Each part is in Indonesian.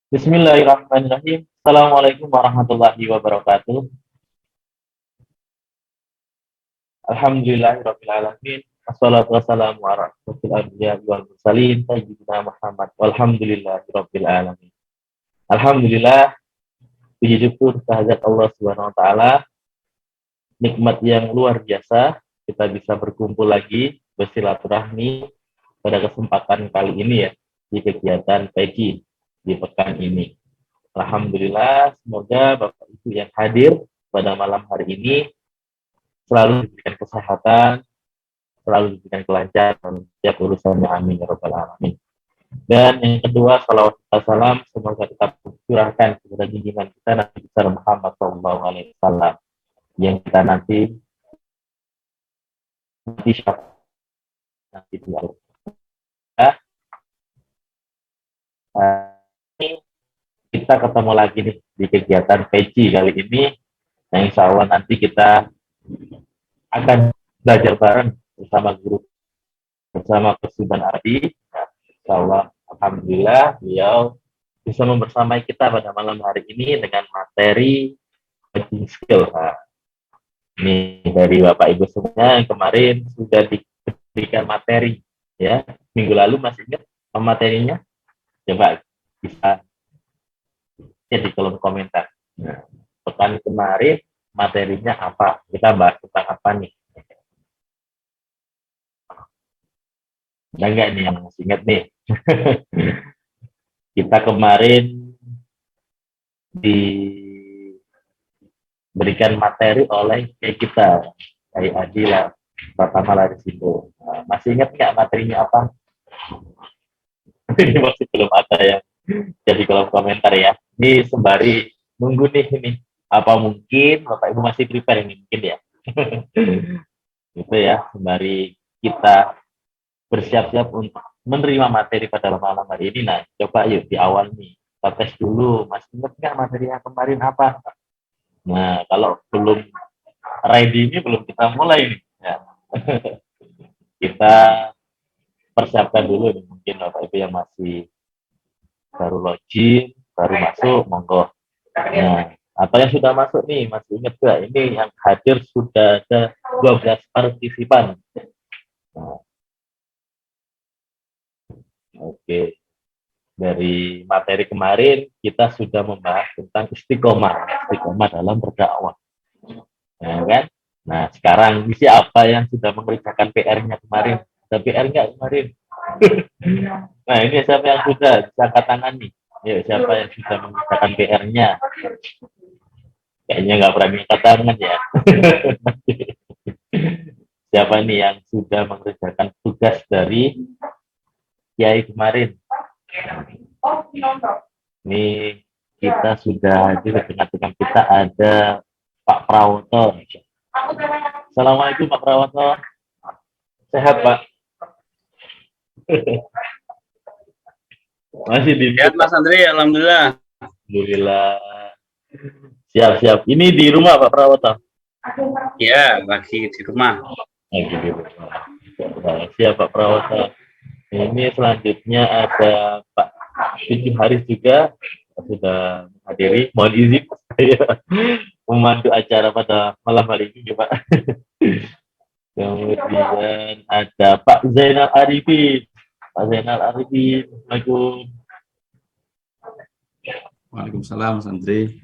Bismillahirrahmanirrahim. Assalamualaikum warahmatullahi wabarakatuh. Alhamdulillahirrahmanirrahim. Assalatu wassalamu ala asyrofil anbiya wal mursalin sayyidina Muhammad walhamdulillahirabbil alamin. Alhamdulillah, puji syukur kehadirat Allah Subhanahu wa taala, nikmat yang luar biasa kita bisa berkumpul lagi bersilaturahmi pada kesempatan kali ini ya di kegiatan pagi di pekan ini. Alhamdulillah, semoga Bapak Ibu yang hadir pada malam hari ini selalu diberikan kesehatan, selalu diberikan kelancaran dalam setiap urusannya. Amin ya rabbal alamin. Dan yang kedua, salawat dan salam semoga tetap curahkan kepada junjungan kita Nabi besar Muhammad SAW yang kita nanti nanti di kita ketemu lagi nih di kegiatan peci kali ini. Nah, insya Allah nanti kita akan belajar bareng bersama guru, bersama Kesuban Ardi. Insya Allah, alhamdulillah, beliau bisa membersamai kita pada malam hari ini dengan materi coding skill. Nah, ini dari Bapak Ibu semuanya yang kemarin sudah diberikan materi, ya. Minggu lalu masih ingat materinya? Coba bisa ya di kolom komentar. Nah, pekan kemarin materinya apa? Kita bahas tentang apa nih? Ada nggak nih yang masih ingat nih? Kita kemarin diberikan materi oleh kita, kayak Adila, pertama lari situ. Nah, masih ingat nggak materinya apa? Ini masih belum ada yang jadi kolom komentar ya. Ini sembari nunggu nih ini. Apa mungkin Bapak Ibu masih prepare ini mungkin ya? Gitu ya, sembari kita bersiap-siap untuk menerima materi pada malam hari ini. Nah, coba yuk di awal nih, kita tes dulu. Masih ingat nggak materinya kemarin apa? Nah, kalau belum ready ini belum kita mulai nih. Ya. Kita persiapkan dulu nih, mungkin Bapak Ibu yang masih baru login, baru masuk, monggo. Nah, atau yang sudah masuk nih, masih ingat gak? Ini yang hadir sudah ada 12 partisipan. Nah, oke. Dari materi kemarin, kita sudah membahas tentang istiqomah dalam berdakwah. Nah, kan? Nah, sekarang siapa yang sudah mengerjakan PR-nya kemarin? Ada PR nggak kemarin? Nah, ini siapa yang sudah angkat tangan nih? Ya, siapa yang sudah mengerjakan PR-nya? Kayaknya nggak berani angkat tangan ya. Siapa nih yang sudah mengerjakan tugas dari Kiai kemarin? Ini kita sudah hadir di tengah-tengah kita ada Pak Prawoto. Assalamualaikum Pak Prawoto. Sehat Pak? Masih di Sehat Mas Andri, alhamdulillah. Alhamdulillah. Siap-siap. Ini di rumah Pak Prawoto? Ya, lagi di rumah. Lagi di rumah. Siap Pak Prawoto. Ini selanjutnya ada Pak Cucu Haris juga sudah menghadiri. Mohon izin saya memandu acara pada malam hari ini Pak. Kemudian ada Pak Zainal Arifin. Pak Zainal Arifin, Assalamualaikum. Waalaikumsalam, Mas Andri.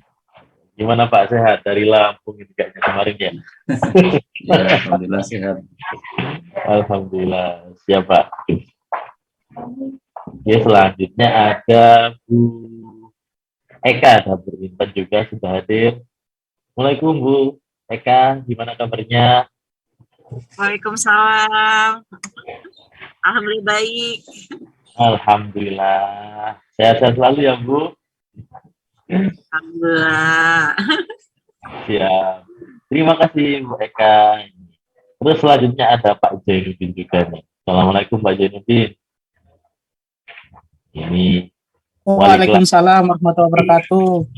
Gimana Pak, sehat? Dari Lampung ini kayaknya kemarin ya? Ya, alhamdulillah sehat. Alhamdulillah, siap Pak. Oke, selanjutnya ada Bu Eka, dapur Intan juga sudah hadir. Assalamualaikum Bu Eka, gimana kabarnya? Waalaikumsalam. Alhamdulillah baik. Alhamdulillah. Sehat-sehat selalu ya Bu. Alhamdulillah. Siap. Terima kasih Bu Eka. Terus selanjutnya ada Pak Jainuddin juga nih. Assalamualaikum Pak Jainuddin. Ini Waalaikumsalam warahmatullahi wabarakatuh.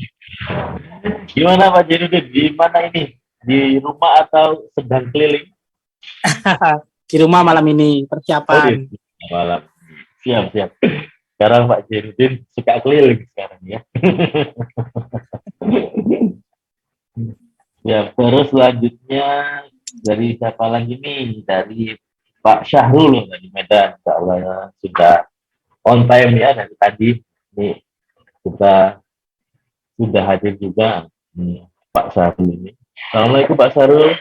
Gimana Pak Jainuddin? Gimana ini? Di rumah atau sedang keliling? Di rumah malam ini persiapan. Malam. Siap. Sekarang Pak Jainuddin suka keliling sekarang ya. Ya, terus selanjutnya dari siapa lagi nih? Dari Pak Syahrul dari Medan. Insya Allah ya, sudah on time ya dari tadi. Nih, kita sudah hadir juga nih, Pak Syahrul ini. Assalamualaikum Pak Syahrul.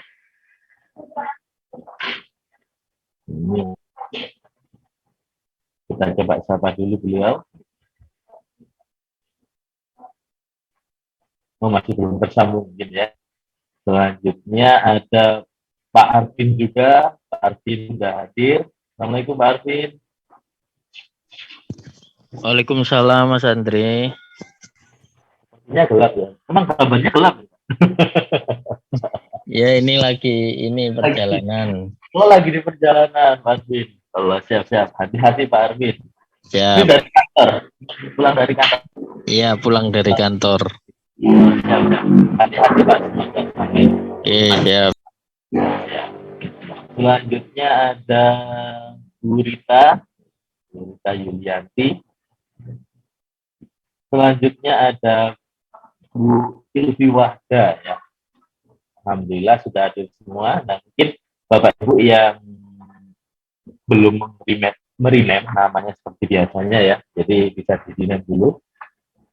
Ini kita coba sapa dulu beliau. Oh, masih belum tersambung mungkin ya. Selanjutnya ada Pak Arvin juga. Pak Arvin sudah hadir. Assalamualaikum Pak Arvin. Waalaikumsalam Mas Andre. Sepertinya gelap ya. Emang kabarnya gelap ya? Ya ini perjalanan. Oh, lagi di perjalanan Pak Arvin. Allah, siap-siap. Hati-hati Pak Arvin. Ini Siap. dari kantor. Pulang dari kantor. Iya, pulang dari kantor. Siap-siap. Hati-hati Pak. Iya, siap. Siap. Selanjutnya ada Bu Rita Yulianti. Selanjutnya ada Bu Ilvi Wahda ya. Alhamdulillah sudah hadir semua. Nah, mungkin Bapak Ibu yang belum merename namanya seperti biasanya ya. Jadi bisa di-rename dulu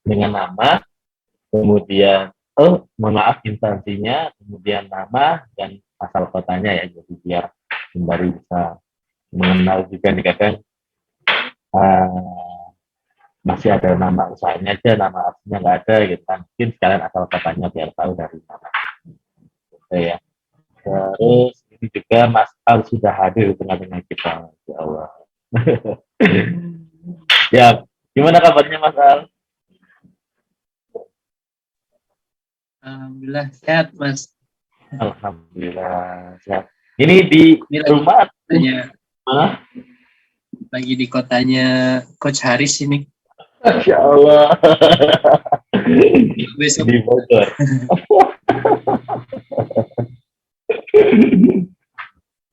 dengan nama, kemudian mohon maaf instansinya, kemudian nama dan asal kotanya ya. Jadi biar sembari bisa mengenal juga nih kadang masih ada nama usahanya aja, nama aslinya nggak ada gitu kan. Mungkin sekalian asal kotanya biar tahu dari mana. Oke ya. Terus ini juga Mas Al sudah hadir di tengah-tengah kita. Ya Allah. Ya, gimana kabarnya Mas Al? Alhamdulillah sehat Mas. Alhamdulillah sehat. Ini di rumah Mana? Lagi di kotanya Coach Haris ini. Masya Allah. Besok Di Bogor.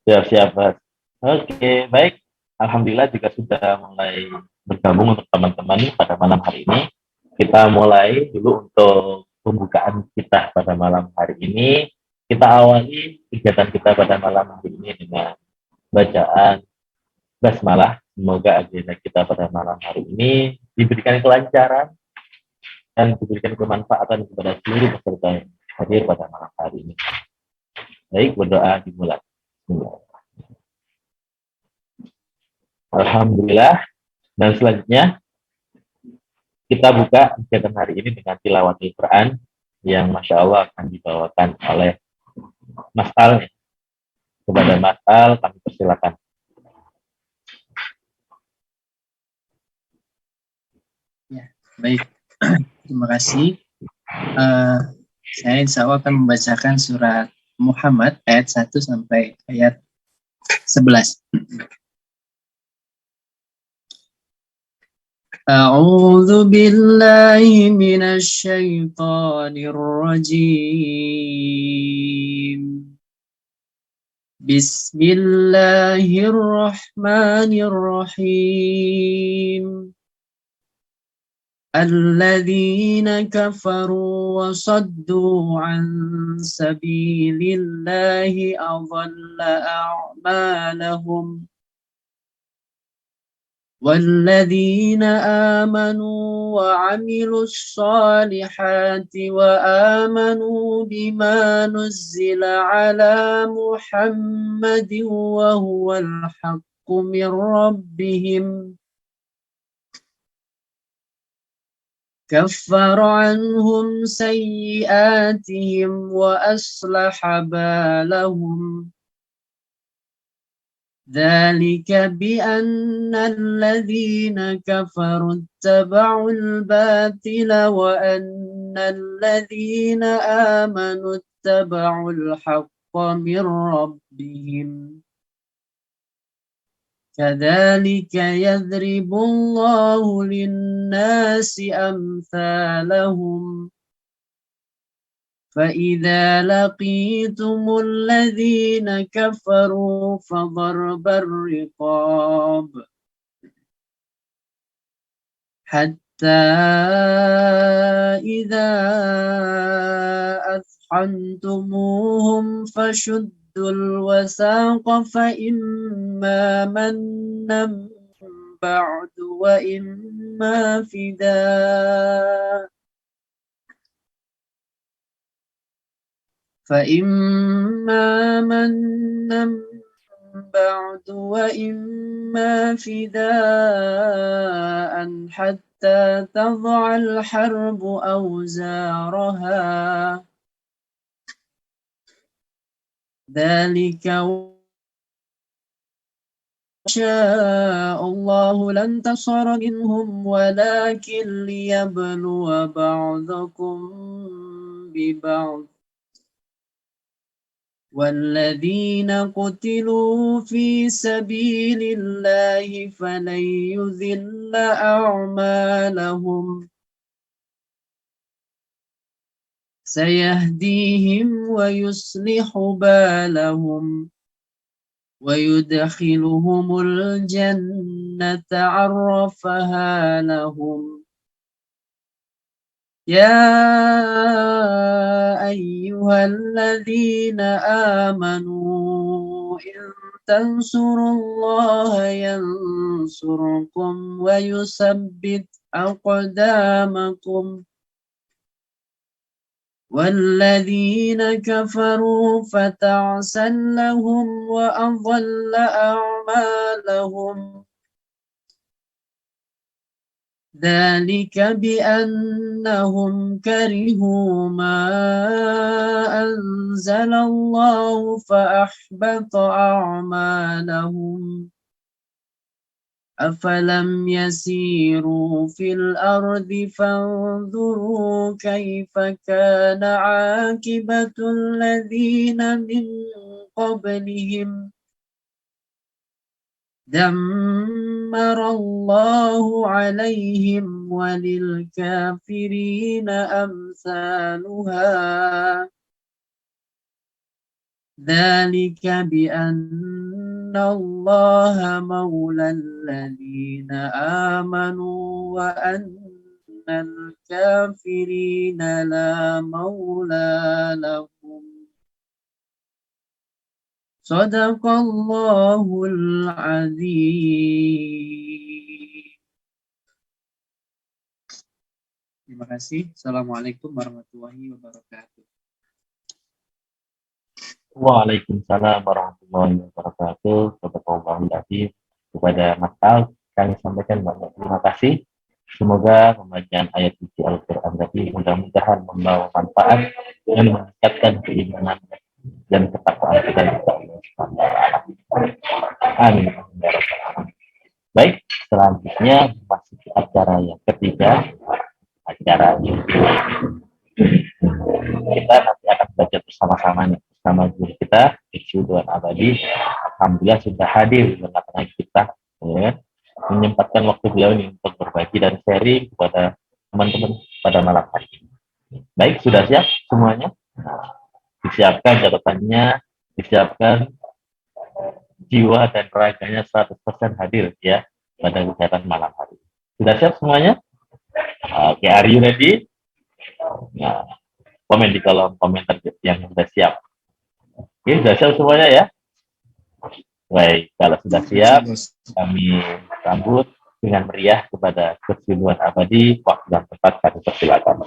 Siap-siap, Mas. Oke, baik. Alhamdulillah juga sudah mulai bergabung untuk teman-teman pada malam hari ini. Kita mulai dulu untuk pembukaan kita pada malam hari ini. Kita awali kegiatan kita pada malam hari ini dengan bacaan basmalah. Semoga agenda kita pada malam hari ini diberikan kelancaran dan diberikan kemanfaatan kepada seluruh peserta yang hadir pada malam hari ini. Baik, berdoa dimulai. Alhamdulillah. Dan selanjutnya kita buka kegiatan hari ini dengan tilawatil Quran yang Masya Allah akan dibawakan oleh Mas Al. Kepada Mas Al, kami persilakan. Ya, baik. Terima kasih. Saya insya Allah akan membacakan surat Muhammad ayat 1 sampai ayat 11. A'udzu billahi minasy syaithanir rajim. Bismillahirrahmanirrahim. الذين كفروا وصدوا عن سبيل الله أضل أعمالهم والذين آمنوا وعملوا الصالحات وآمنوا بما نزل على محمد وهو الحق من ربهم كفر عنهم سيئاتهم وأصلح بالهم ذلك بأن الذين كفروا اتبعوا الباطل وأن الذين آمنوا اتبعوا الحق من ربهم كذلك يضرب الله للناس أمثالهم فإذا لقيتم الذين كفروا فضرب الرقاب حتى إذا أثخنتموهم فشدوا الوثاق فإما منا بعد وإما فداء بعد وإما فداء حتى تضع الحرب أوزارها ذلك شاء الله لن تصر منهم ولكن ليبلو بعضكم ببعض والذين قتلوا في سبيل الله فلن يذل أعمالهم سيهديهم ويصلح بالهم ويدخلهم الجنة عرفها لهم يا أيها الذين آمنوا إن تنصروا الله ينصركم ويثبت أقدامكم والذين كفروا فتعسا لهم وأضل أعمالهم ذلك بأنهم كرهوا ما أنزل الله فأحبط أعمالهم أفلم يسيروا في الأرض فانظروا كيف كان عاقبة الذين من قبلهم دمر الله عليهم وللكافرين أمثالها ذلك بأن الله مولى الذين آمنوا وأن الكافرين لا مولى لهم صدق الله العظيم. Terima kasih. Assalamualaikum warahmatullahi wabarakatuh. Waalaikumsalam warahmatullahi wabarakatuh. Subhanallah Azim. Kepada Mas Al, kami sampaikan banyak terima kasih. Semoga pembacaan ayat suci Al-Quran tadi mudah-mudahan membawa manfaat dan meningkatkan keimanan dan ketakwaan kita kepada Allah Subhanahu wa taala. Amin. Baik, selanjutnya masuk acara yang ketiga, acara ini. Kita nanti akan baca bersama-sama bersama guru kita, Ridwan Abadi. Alhamdulillah sudah hadir di tengah kita, ya, menyempatkan waktu beliau ini untuk berbagi dan sharing kepada teman-teman pada malam hari ini. Baik, sudah siap semuanya? Nah, disiapkan catatannya, disiapkan jiwa dan raganya 100% hadir ya pada kegiatan malam hari. Sudah siap semuanya? Oke, are you ready? Nah, komen di kolom komentar yang sudah siap. Oke, sudah siap semuanya ya? Baik, kalau sudah siap, kami sambut dengan meriah kepada Ridwan Abadi. Waktu dan tempat kami persilakan.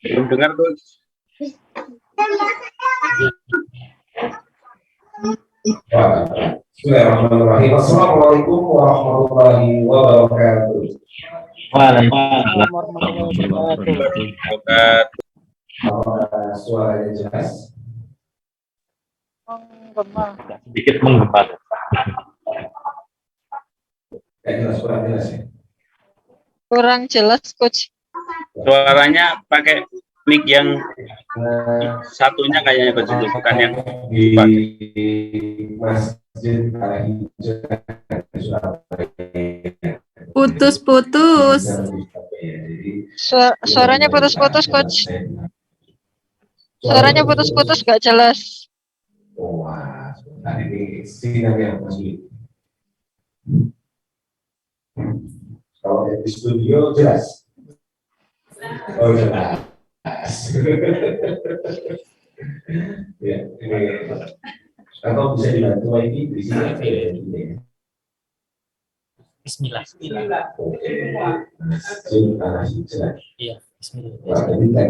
Belum dengar tuh. Bismillahirrahmanirrahim. Assalamualaikum warahmatullahi wabarakatuh. Waalaikumsalam warahmatullahi wabarakatuh. Apakah suaranya jelas? Sedikit menggema. Jelas, kurang jelas ya? Kurang jelas, Coach. Suaranya pakai mic yang satunya kayaknya Coach, itu bukan yang di Masjid Al-Hijrah. Putus-putus. Suaranya putus-putus, Coach. Suaranya putus-putus, gak jelas. Wah, sebentar ini sinyalnya Mas Willy. Kalau di studio jelas. Oh jelas. Ya, ini atau bisa dibantu lagi di sini apa ya ini? Bismillah. Oke. Sini jelas. Iya, bismillah. Wah, jadi tag.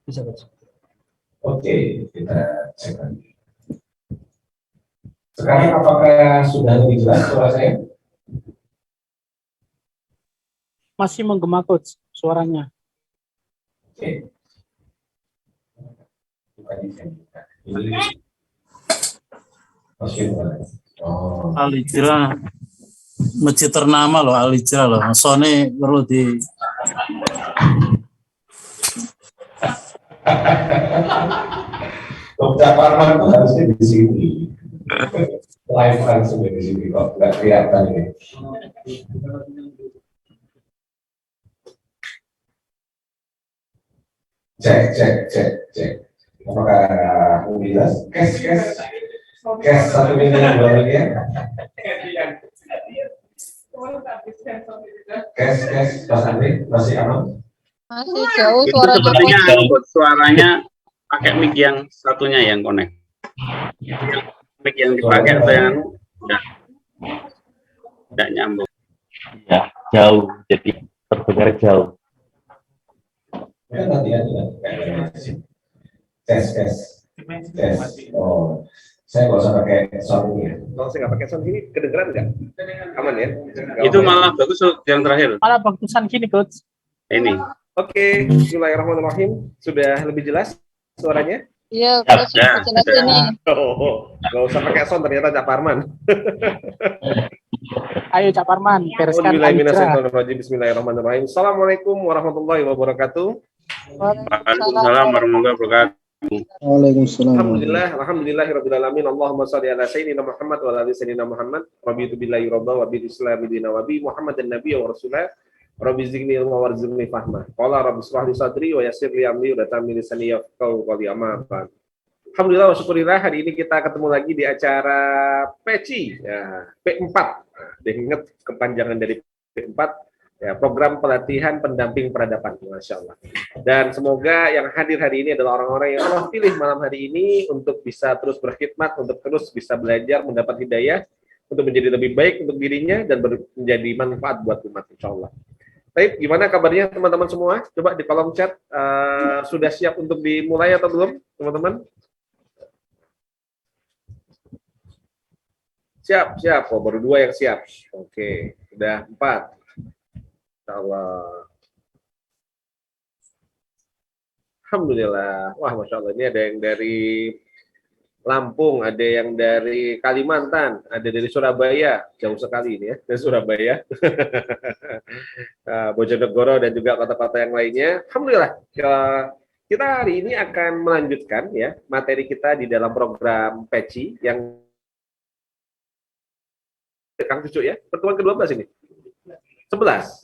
Bisa, Coach. Oke, kita cek lagi. Sekarang apakah sudah lebih jelas suara saya? Masih menggema, Coach, suaranya. Oke. Ini masih oh. Alijra. Masjid ternama loh, Alijra loh. Soalnya perlu di Dr. Parman itu harusnya di sini. Live langsung di sini kok nggak kelihatan ini. Cek. Apakah jelas? Kes 1 minggu 2 minggu ya? Kes, Mas Andri, masih aman? Masih jauh Itu suara sepertinya Coach. suaranya pakai mic yang satunya yang connect. Mic yang dipakai atau yang enggak nyambung. Ya, jauh. Jadi terdengar jauh. Ya nanti ya. Tes. Oh, saya nggak usah pakai sound ini ya. Kalau saya nggak pakai sound ini kedengeran nggak? Aman ya? Itu malah bagus yang terakhir. malah bagusan gini, Coach. Ini. Oke, bismillahirrahmanirrahim. Sudah lebih jelas suaranya? Iya, Coach, Ya, jelas ya. ini. Nggak usah pakai sound ternyata Cak Parman. Ayo, Cak Parman, bereskan Alijra. Bismillahirrahmanirrahim. Bismillahirrahmanirrahim. Assalamualaikum warahmatullahi wabarakatuh. Waalaikumsalam warahmatullahi wabarakatuh. Alhamdulillahirrahmanirrahim. Allahumma sholli ala sayyidina Muhammad wa ala ali sayyidina Muhammad. Rabbitu billahi rabba wa bil islami dina wa bi Muhammadan nabiyya wa rasulah. Rabbi zidni ilma warzuqni fahma. Qala rabbi shrah li sadri wa yassir li amri wa tammi lisani yafqahu qawli amma ba'd. Alhamdulillah wa syukurillah, hari ini kita ketemu lagi di acara PECI ya, P4. Nah, ingat kepanjangan dari P4 ya, program pelatihan pendamping peradaban, Masya Allah. Dan semoga yang hadir hari ini adalah orang-orang yang Allah pilih malam hari ini untuk bisa terus berkhidmat, untuk terus bisa belajar, mendapat hidayah, untuk menjadi lebih baik untuk dirinya dan menjadi manfaat buat umat, insya Allah. Baik, gimana kabarnya teman-teman semua? Coba di kolom chat, sudah siap untuk dimulai atau belum, teman-teman? Siap. Oh, baru 2 yang siap. Oke, sudah 4. Allah. Alhamdulillah. Wah, Masya Allah. Ini ada yang dari Lampung, ada yang dari Kalimantan, ada dari Surabaya. Jauh sekali ini ya, dari Surabaya. Bojonegoro dan juga kota-kota yang lainnya. Alhamdulillah. Kita hari ini akan melanjutkan ya materi kita di dalam program PECI yang Kang Cucu ya. Pertemuan ke-12 ini. 11.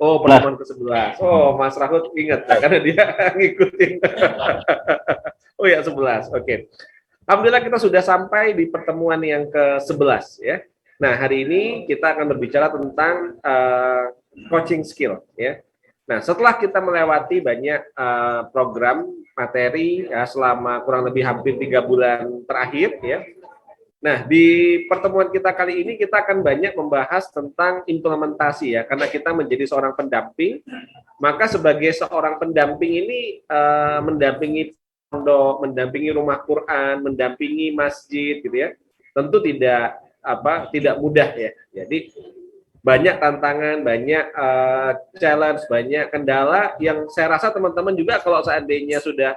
Oh, pertemuan ke-11. Oh, Mas Rahut ingat karena dia ngikutin. Oh ya, 11. Oke. Alhamdulillah kita sudah sampai di pertemuan yang ke-11 ya. Nah, hari ini kita akan berbicara tentang coaching skill ya. Nah, setelah kita melewati banyak program materi ya, selama kurang lebih hampir 3 bulan terakhir ya. Nah, di pertemuan kita kali ini kita akan banyak membahas tentang implementasi ya, karena kita menjadi seorang pendamping, maka sebagai seorang pendamping ini mendampingi pondok, mendampingi rumah Quran, mendampingi masjid gitu ya. Tentu tidak mudah ya. Jadi banyak tantangan, banyak challenge, banyak kendala yang saya rasa teman-teman juga kalau seandainya sudah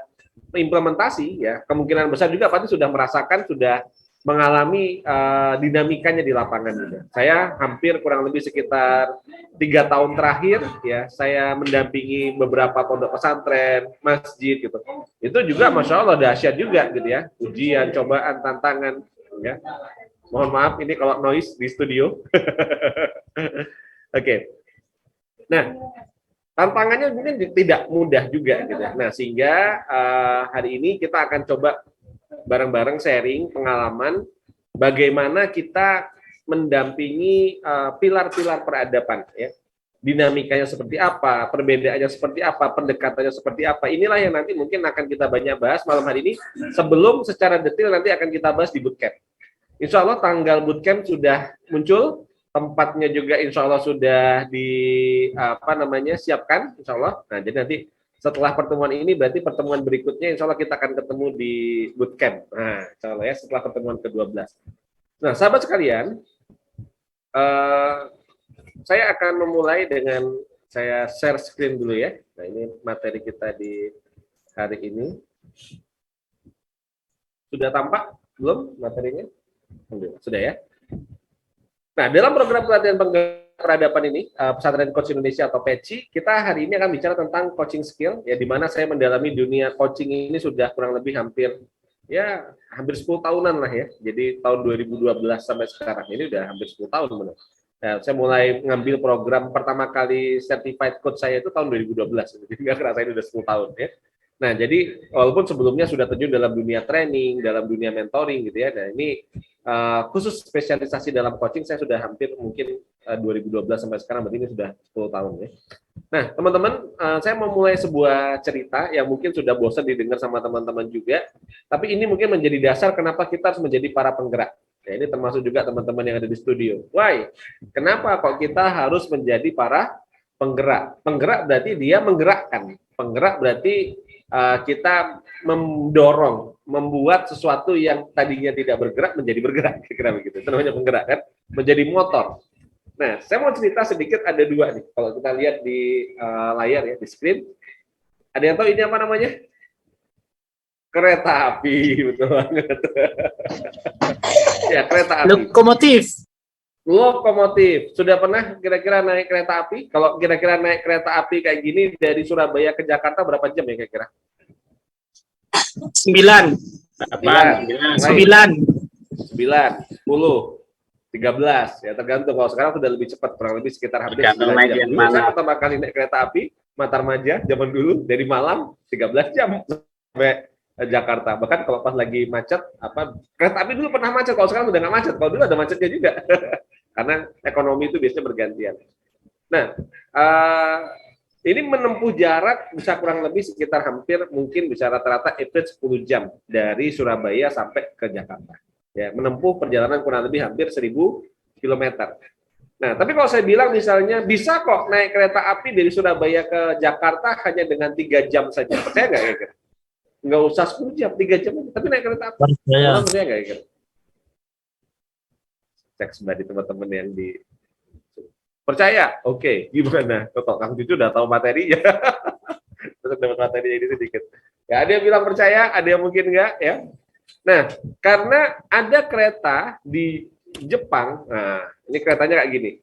implementasi ya, kemungkinan besar juga pasti sudah merasakan, sudah mengalami dinamikanya di lapangan juga. Saya hampir kurang lebih sekitar 3 tahun terakhir ya, saya mendampingi beberapa pondok pesantren, masjid gitu. Itu juga masya Allah dahsyat juga gitu ya, ujian, cobaan, tantangan ya. Mohon maaf ini kalau noise di studio. Oke. Nah, tantangannya mungkin tidak mudah juga gitu ya. Nah, sehingga hari ini kita akan coba bareng-bareng sharing pengalaman bagaimana kita mendampingi pilar-pilar peradaban ya. Dinamikanya seperti apa, perbedaannya seperti apa, pendekatannya seperti apa. Inilah yang nanti mungkin akan kita banyak bahas malam hari ini sebelum secara detail nanti akan kita bahas di bootcamp. Insya Allah tanggal bootcamp sudah muncul, tempatnya juga insya Allah sudah siapkan insya Allah. Nah, jadi nanti setelah pertemuan ini berarti pertemuan berikutnya insya Allah kita akan ketemu di bootcamp. Nah, insya Allah ya setelah pertemuan ke-12. Nah, sahabat sekalian, saya akan memulai dengan saya share screen dulu ya. Nah, ini materi kita di hari ini. Sudah tampak belum materinya? Sudah ya. Nah, dalam program pelatihan peradaban ini, Pesantren Coach Indonesia atau PECI, kita hari ini akan bicara tentang coaching skill, ya, di mana saya mendalami dunia coaching ini sudah kurang lebih hampir 10 tahunan lah ya. Jadi tahun 2012 sampai sekarang ini udah hampir 10 tahun benar. Nah, saya mulai ngambil program pertama kali certified coach saya itu tahun 2012, jadi nggak kerasa ini udah 10 tahun ya. Nah, jadi walaupun sebelumnya sudah terjun dalam dunia training, dalam dunia mentoring gitu ya. Nah, ini khusus spesialisasi dalam coaching saya sudah hampir mungkin 2012 sampai sekarang, berarti ini sudah 10 tahun ya. Nah, teman-teman, saya mau mulai sebuah cerita yang mungkin sudah bosan didengar sama teman-teman juga, tapi ini mungkin menjadi dasar kenapa kita harus menjadi para penggerak. Ya, ini termasuk juga teman-teman yang ada di studio. Why? Kenapa kok kita harus menjadi para penggerak? Penggerak berarti dia menggerakkan. Penggerak berarti kita mendorong, membuat sesuatu yang tadinya tidak bergerak menjadi bergerak, kira-kira begitu. Itu namanya penggerak kan, menjadi motor. Nah, saya mau cerita sedikit, ada dua nih. Kalau kita lihat di layar ya, di screen. Ada yang tahu ini apa namanya? Kereta api, betul banget. Ya, kereta api. Lokomotif. Sudah pernah kira-kira naik kereta api? Kalau kira-kira naik kereta api kayak gini dari Surabaya ke Jakarta berapa jam ya kira-kira? 9, 10, 13 ya, tergantung. Kalau sekarang sudah lebih cepat, kurang lebih sekitar hampir 9 jam. Dulu saya pertama kali naik kereta api Matarmaja zaman dulu dari Malang 13 jam sampai Jakarta. Bahkan kalau pas lagi macet, kereta api dulu pernah macet, kalau sekarang udah nggak macet. Kalau dulu ada macetnya juga, karena ekonomi itu biasanya bergantian. Nah, ini menempuh jarak bisa kurang lebih sekitar hampir mungkin bisa rata-rata average 10 jam dari Surabaya sampai ke Jakarta. Ya, menempuh perjalanan kurang lebih hampir 1000 km. Nah, tapi kalau saya bilang misalnya bisa kok naik kereta api dari Surabaya ke Jakarta hanya dengan 3 jam saja, percaya nggak ya? Nggak usah 10 jam, 3 jam, tapi naik kereta api. Percaya nggak ya? Cek sebenarnya teman-teman yang di percaya, oke. Gimana? Toto Kang Cucu udah tahu materinya. Terus dapat materinya ini sedikit. Ya, ada yang bilang percaya, ada yang mungkin enggak ya. Nah, karena ada kereta di Jepang, nah ini keretanya kayak gini.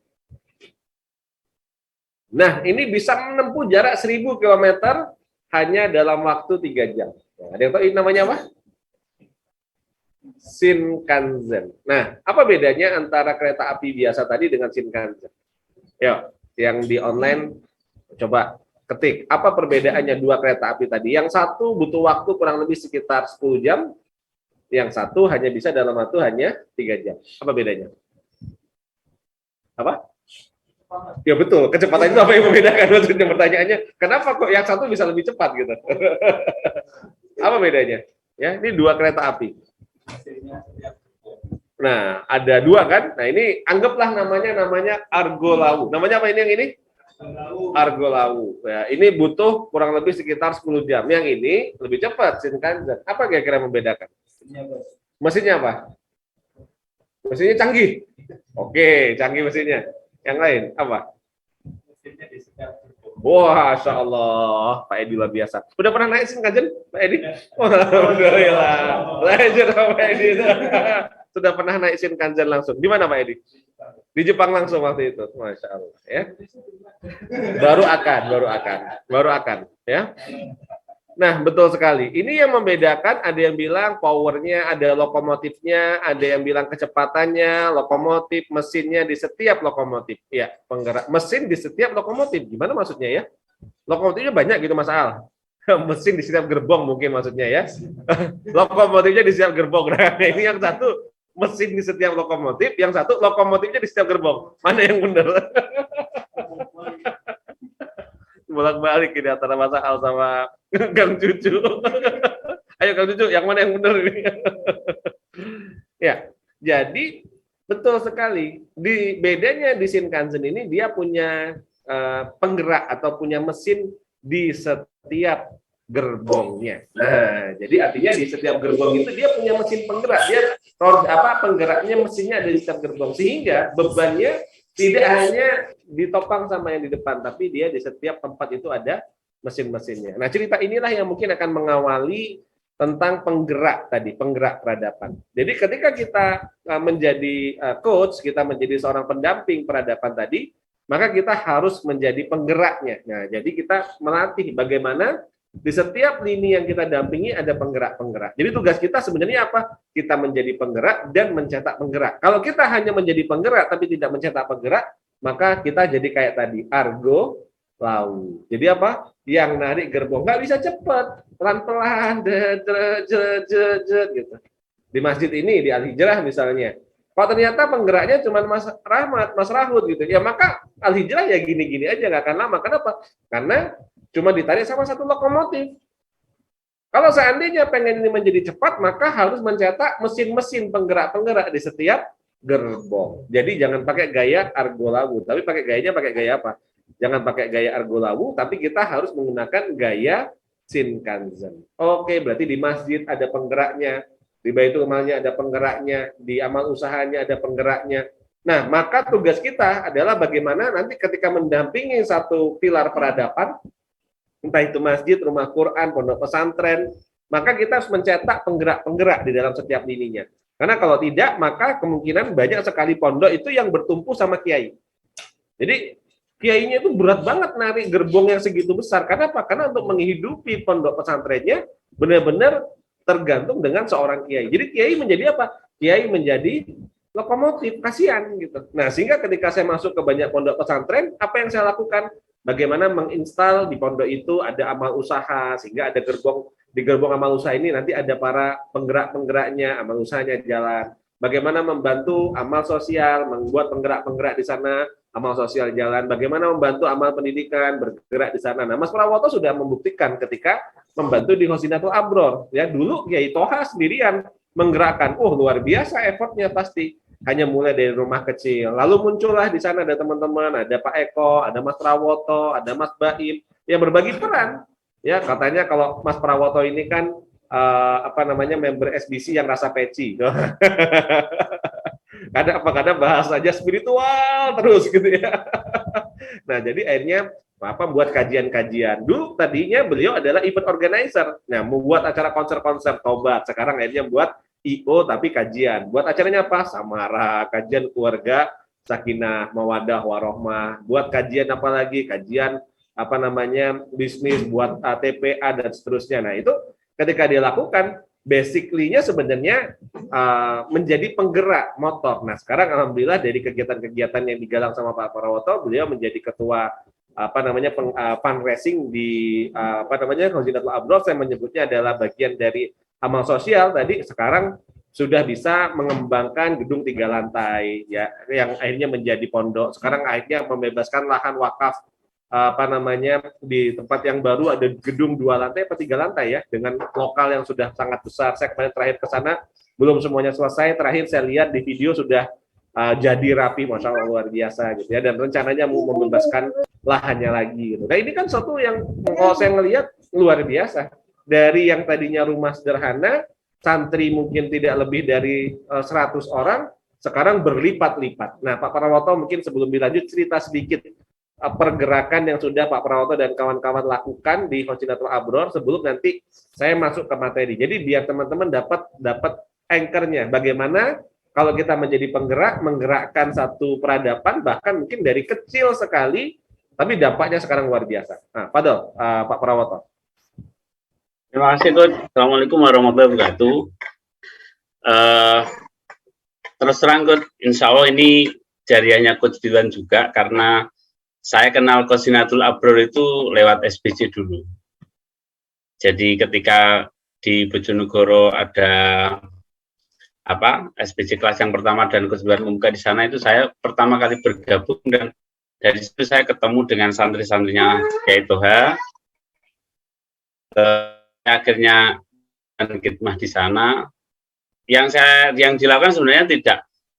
Nah, ini bisa menempuh jarak 1000 km hanya dalam waktu 3 jam. Nah, ada yang tahu ini namanya apa? Shinkansen. Nah, apa bedanya antara kereta api biasa tadi dengan Shinkansen? Yuk, yang di online coba ketik. Apa perbedaannya dua kereta api tadi? Yang satu butuh waktu kurang lebih sekitar 10 jam. Yang satu hanya bisa dalam waktu hanya 3 jam. Apa bedanya? Apa? Ya betul, kecepatan itu apa yang membedakan? Maksudnya pertanyaannya, kenapa kok yang satu bisa lebih cepat gitu? Apa bedanya? Ya, ini dua kereta api. Nah, ada dua kan? Nah, ini anggaplah namanya Argo Lawu. Namanya apa ini yang ini? Argolawu. Ya, ini butuh kurang lebih sekitar 10 jam. Yang ini lebih cepat Shinkansen. Apa kira-kira membedakan? Mesinnya apa? Mesinnya canggih. Oke, canggih mesinnya. Yang lain apa? Wah, Masya Allah, Pak Edi luar biasa. Udah pernah naik Shinkansen, Pak Edi? Alhamdulillah. Legend Pak Edi. Sudah pernah naik Shinkansen langsung. Di mana Pak Edi? Di Jepang langsung waktu itu. Masya Allah. Ya. Baru akan. Ya. Nah, betul sekali. Ini yang membedakan, ada yang bilang powernya, ada lokomotifnya, ada yang bilang kecepatannya, lokomotif, mesinnya di setiap lokomotif. Ya, penggerak mesin di setiap lokomotif. Gimana maksudnya ya? Lokomotifnya banyak gitu Mas Al. Mesin di setiap gerbong mungkin maksudnya ya. Lokomotifnya di setiap gerbong. Nah, ini yang satu mesin di setiap lokomotif, yang satu lokomotifnya di setiap gerbong. Mana yang benar? Bolak-balik ini antara Mas Al sama Kang Cucu. Ayo Kang Cucu, yang mana yang benar ini? Ya, jadi betul sekali. Bedanya di Shinkansen ini dia punya penggerak atau punya mesin di setiap gerbongnya. Nah, jadi artinya di setiap gerbong itu dia punya mesin penggerak. Dia penggeraknya mesinnya ada di setiap gerbong sehingga bebannya tidak hanya ditopang sama yang di depan, tapi dia di setiap tempat itu ada mesin-mesinnya. Nah, cerita inilah yang mungkin akan mengawali tentang penggerak tadi, penggerak peradaban. Jadi ketika kita menjadi coach, kita menjadi seorang pendamping peradaban tadi, maka kita harus menjadi penggeraknya. Nah, jadi kita melatih bagaimana di setiap lini yang kita dampingi ada penggerak-penggerak. Jadi tugas kita sebenarnya apa? Kita menjadi penggerak dan mencetak penggerak. Kalau kita hanya menjadi penggerak tapi tidak mencetak penggerak, maka kita jadi kayak tadi, argolawu. Jadi apa? Yang narik gerbong nggak bisa cepat, pelan-pelan, gitu. Di masjid ini di Al-Hijrah misalnya, kalau ternyata penggeraknya cuma Mas Rahmat, Mas Rahud gitu, ya maka Al-Hijrah ya gini-gini aja, nggak akan lama. Kenapa? Karena cuma ditarik sama satu lokomotif. Kalau seandainya pengen ini menjadi cepat, maka harus mencetak mesin-mesin penggerak-penggerak di setiap gerbong. Jadi jangan pakai gaya argolawu, tapi pakai gaya apa? Jangan pakai gaya argolawu, tapi kita harus menggunakan gaya Shinkansen. Oke, berarti di masjid ada penggeraknya, di Baitul Malnya ada penggeraknya, di amal usahanya ada penggeraknya. Nah, maka tugas kita adalah bagaimana nanti ketika mendampingi satu pilar peradaban, entah itu masjid, rumah Quran, pondok pesantren, maka kita harus mencetak penggerak-penggerak di dalam setiap lininya. Karena kalau tidak, maka kemungkinan banyak sekali pondok itu yang bertumpu sama kiai. Jadi kiainya itu berat banget narik gerbong yang segitu besar. Karena apa? Karena untuk menghidupi pondok pesantrennya benar-benar tergantung dengan seorang kiai. Jadi kiai menjadi apa? Kiai menjadi lokomotif, kasihan gitu. Nah, sehingga ketika saya masuk ke banyak pondok pesantren, apa yang saya lakukan? Bagaimana menginstal di pondok itu ada amal usaha, sehingga ada gerbong, di gerbong amal usaha ini nanti ada para penggerak-penggeraknya, amal usahanya jalan. Bagaimana membantu amal sosial, membuat penggerak-penggerak di sana, amal sosial jalan. Bagaimana membantu amal pendidikan, bergerak di sana. Nah, Mas Prawoto sudah membuktikan ketika membantu di Khosinatul Abror. Ya, dulu Kiai Toha sendirian menggerakkan. Luar biasa effortnya pasti. Hanya mulai dari rumah kecil. Lalu muncullah di sana ada teman-teman, ada Pak Eko, ada Mas Prawoto, ada Mas Baim yang berbagi peran. Ya, katanya kalau Mas Prawoto ini kan member SBC yang rasa peci. Kadang bahasanya spiritual terus gitu ya. Nah, jadi akhirnya buat kajian-kajian. Dulu tadinya beliau adalah event organizer. Nah, membuat acara konser-konser tobat. Sekarang akhirnya buat IO tapi kajian. Buat acaranya apa? Samara, kajian keluarga, sakinah, mawadah, warohmah. Buat kajian apa lagi? Kajian bisnis, buat TPA dan seterusnya. Nah, itu ketika dia lakukan, basically-nya sebenarnya menjadi penggerak motor. Nah, sekarang alhamdulillah dari kegiatan-kegiatan yang digalang sama Pak Prawoto, beliau menjadi ketua fundraising di Khosinatul Abror. Saya menyebutnya adalah bagian dari amal sosial tadi. Sekarang sudah bisa mengembangkan gedung 3 lantai ya, yang akhirnya menjadi pondok. Sekarang akhirnya membebaskan lahan wakaf di tempat yang baru, ada gedung 2 lantai atau 3 lantai ya, dengan lokal yang sudah sangat besar. Saya kemarin terakhir ke sana belum semuanya selesai. Terakhir saya lihat di video sudah jadi rapi, masya Allah luar biasa gitu ya, dan rencananya mau membebaskan lahannya lagi gitu. Nah ini kan suatu yang kalau saya ngelihat luar biasa, dari yang tadinya rumah sederhana, santri mungkin tidak lebih dari 100 orang, sekarang berlipat-lipat. Nah Pak Prawoto mungkin sebelum dilanjut cerita sedikit pergerakan yang sudah Pak Prawoto dan kawan-kawan lakukan di Khojinatul Abror sebelum nanti saya masuk ke materi. Jadi biar teman-teman dapat anchor-nya, bagaimana kalau kita menjadi penggerak, menggerakkan satu peradaban, bahkan mungkin dari kecil sekali, tapi dampaknya sekarang luar biasa. Nah, Fadol, Pak Prawoto. Terima kasih, Coach. Assalamualaikum warahmatullahi wabarakatuh. Terus terang, Coach, insya Allah ini jariahnya Coach Dilan juga, karena saya kenal Khojinatul Abror itu lewat SBC dulu. Jadi ketika di Bojonegoro ada SBC kelas yang pertama dan keseluruhan membuka di sana, itu saya pertama kali bergabung, dan dari situ saya ketemu dengan santri-santrinya Kiai Toha. Akhirnya khidmah di sana. Yang dilakukan sebenarnya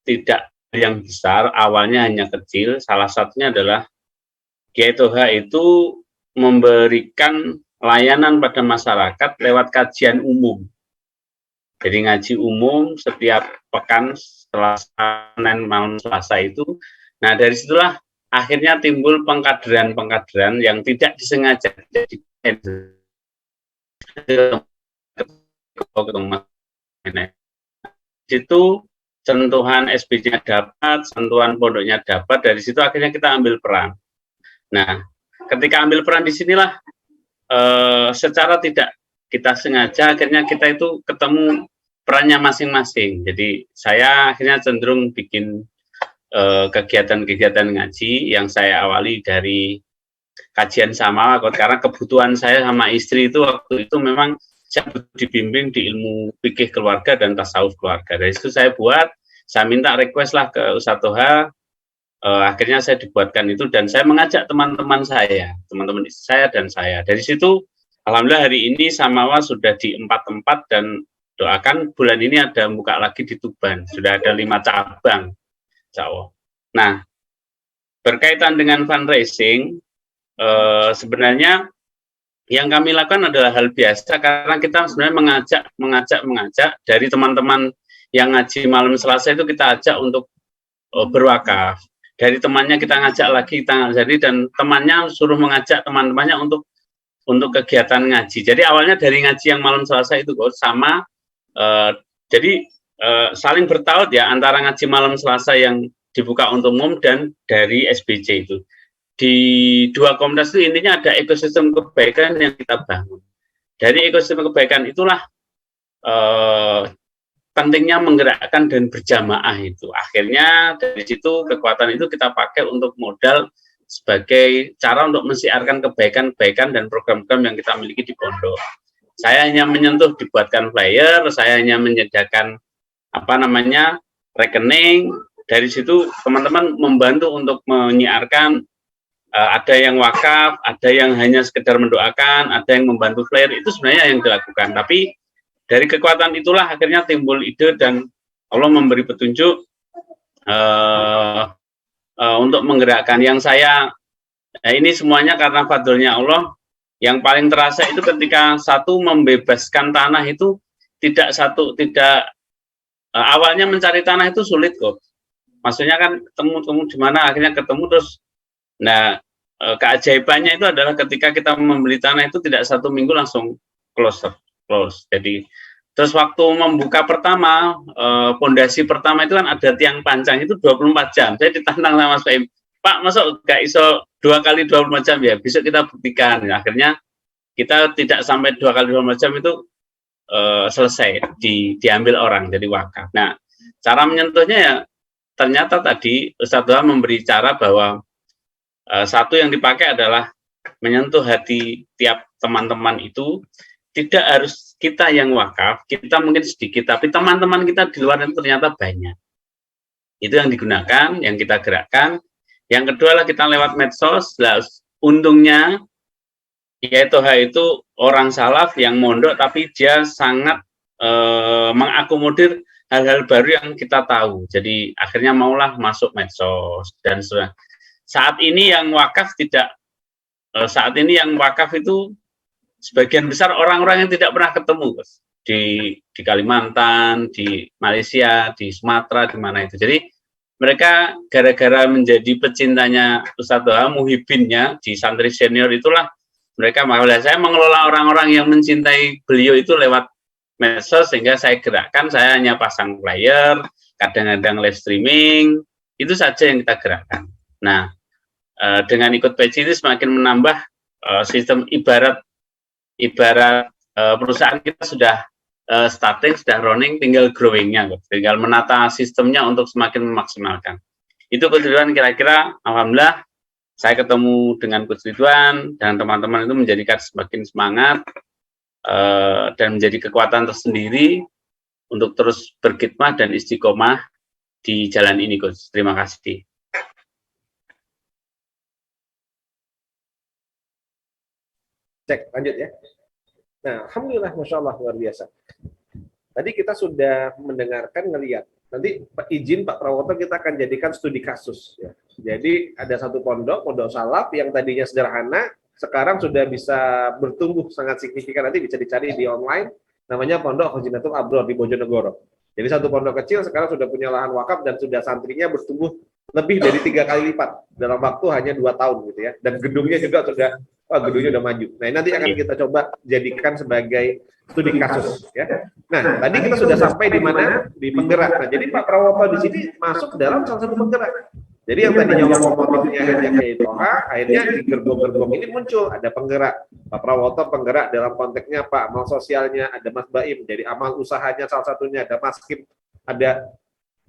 tidak yang besar, awalnya hanya kecil. Salah satunya adalah Kiai Toha itu memberikan layanan pada masyarakat lewat kajian umum. Jadi ngaji umum setiap pekan setelah Senin malam Selasa itu. Nah dari situlah akhirnya timbul pengkaderan yang tidak disengaja. Jadi itu sentuhan SBC-nya dapat, sentuhan pondoknya dapat. Dari situ akhirnya kita ambil peran. Nah ketika ambil peran di sinilah secara tidak kita sengaja akhirnya kita itu ketemu perannya masing-masing. Jadi saya akhirnya cenderung bikin kegiatan-kegiatan ngaji yang saya awali dari kajian sama, karena kebutuhan saya sama istri itu waktu itu memang saya butuh dibimbing di ilmu fikih keluarga dan tasawuf keluarga. Dari situ saya minta request lah ke Ustadz Toha, akhirnya saya dibuatkan itu, dan saya mengajak teman-teman teman-teman saya dan saya. Dari situ alhamdulillah hari ini Samawa sudah di 4 tempat, dan doakan bulan ini ada buka lagi di Tuban, sudah ada 5 cabang, insya Allah. Nah, berkaitan dengan fundraising, sebenarnya yang kami lakukan adalah hal biasa, karena kita sebenarnya mengajak dari teman-teman yang ngaji malam Selasa itu kita ajak untuk berwakaf. Dari temannya kita ngajak lagi, dan temannya suruh mengajak teman-temannya untuk kegiatan ngaji. Jadi awalnya dari ngaji yang malam Selasa itu sama, jadi saling bertaut ya antara ngaji malam Selasa yang dibuka untuk umum dan dari SBC itu. Di dua komunitas itu intinya ada ekosistem kebaikan yang kita bangun. Dari ekosistem kebaikan itulah pentingnya menggerakkan dan berjamaah itu. Akhirnya dari situ kekuatan itu kita pakai untuk modal sebagai cara untuk mensiarkan kebaikan-kebaikan dan program-program yang kita miliki di pondok. Saya hanya menyentuh, dibuatkan flyer, saya hanya menyediakan rekening. Dari situ teman-teman membantu untuk menyiarkan, ada yang wakaf, ada yang hanya sekedar mendoakan, ada yang membantu flyer, itu sebenarnya yang dilakukan. Tapi dari kekuatan itulah akhirnya timbul ide dan Allah memberi petunjuk untuk menggerakkan. Yang saya, ini semuanya karena fadlnya Allah. Yang paling terasa itu ketika satu membebaskan tanah itu awalnya mencari tanah itu sulit kok. Maksudnya kan ketemu di mana, akhirnya ketemu terus. Nah, keajaibannya itu adalah ketika kita membeli tanah itu tidak 1 minggu langsung close. Jadi terus waktu membuka pertama, pondasi pertama itu kan ada tiang pancang itu 24 jam. Saya ditantang sama Mas Faim, Pak, masuk gak iso 2 kali 24 jam ya? Besok kita buktikan. Ya, akhirnya kita tidak sampai 2 kali 24 jam itu selesai diambil orang jadi wakaf. Nah, cara menyentuhnya ya ternyata tadi Ustadz Doha memberi cara bahwa satu yang dipakai adalah menyentuh hati tiap teman-teman itu. Tidak harus kita yang wakaf, kita mungkin sedikit, tapi teman-teman kita di luar itu ternyata banyak. Itu yang digunakan, yang kita gerakkan. Yang kedua lah kita lewat medsos. Nah, untungnya Kiai Toha itu orang salaf yang mondok, tapi dia sangat mengakomodir hal-hal baru yang kita tahu. Jadi akhirnya maulah masuk medsos dan saat ini yang wakaf itu sebagian besar orang-orang yang tidak pernah ketemu, Gus. Di Kalimantan, di Malaysia, di Sumatera, di mana itu. Jadi mereka gara-gara menjadi pecintanya Ustadz Toha, muhibinnya di santri senior itulah mereka malah saya mengelola orang-orang yang mencintai beliau itu lewat medsos, sehingga saya gerakkan, saya hanya pasang flyer, kadang-kadang live streaming, itu saja yang kita gerakkan. Nah, dengan ikut peci itu semakin menambah sistem ibarat perusahaan kita sudah starting, sudah running, tinggal growing-nya, tinggal menata sistemnya untuk semakin memaksimalkan. Itu kebetulan kira-kira, alhamdulillah, saya ketemu dengan Coach Ridwan dan teman-teman itu menjadikan semakin semangat dan menjadi kekuatan tersendiri untuk terus berkhidmah dan istiqomah di jalan ini, Coach. Terima kasih. Cek, lanjut ya. Nah, alhamdulillah, masya Allah, luar biasa. Tadi kita sudah mendengarkan, ngelihat. Nanti izin Pak Prawoto kita akan jadikan studi kasus. Ya. Jadi ada satu pondok salaf yang tadinya sederhana, sekarang sudah bisa bertumbuh sangat signifikan. Nanti bisa dicari di online. Namanya Pondok Khazinatul Abror di Bojonegoro. Jadi satu pondok kecil sekarang sudah punya lahan wakaf dan sudah santrinya bertumbuh lebih dari 3 kali lipat dalam waktu hanya 2 tahun gitu ya. Dan gedungnya juga sudah gedungnya udah maju. Nah, nanti akan kita coba jadikan sebagai studi kasus ya. Nah, tadi kita sudah sampai di mana? Di penggerak. Nah, jadi Pak Prawoto di sini masuk dalam salah satu penggerak. Jadi yang tadinya lokomotifnya hanya kayak Toha, akhirnya di gerbong-gerbong ini muncul ada penggerak. Pak Prawoto penggerak dalam konteksnya Pak amal sosialnya, ada Mas Baim, jadi amal usahanya salah satunya, ada Mas Kim, ada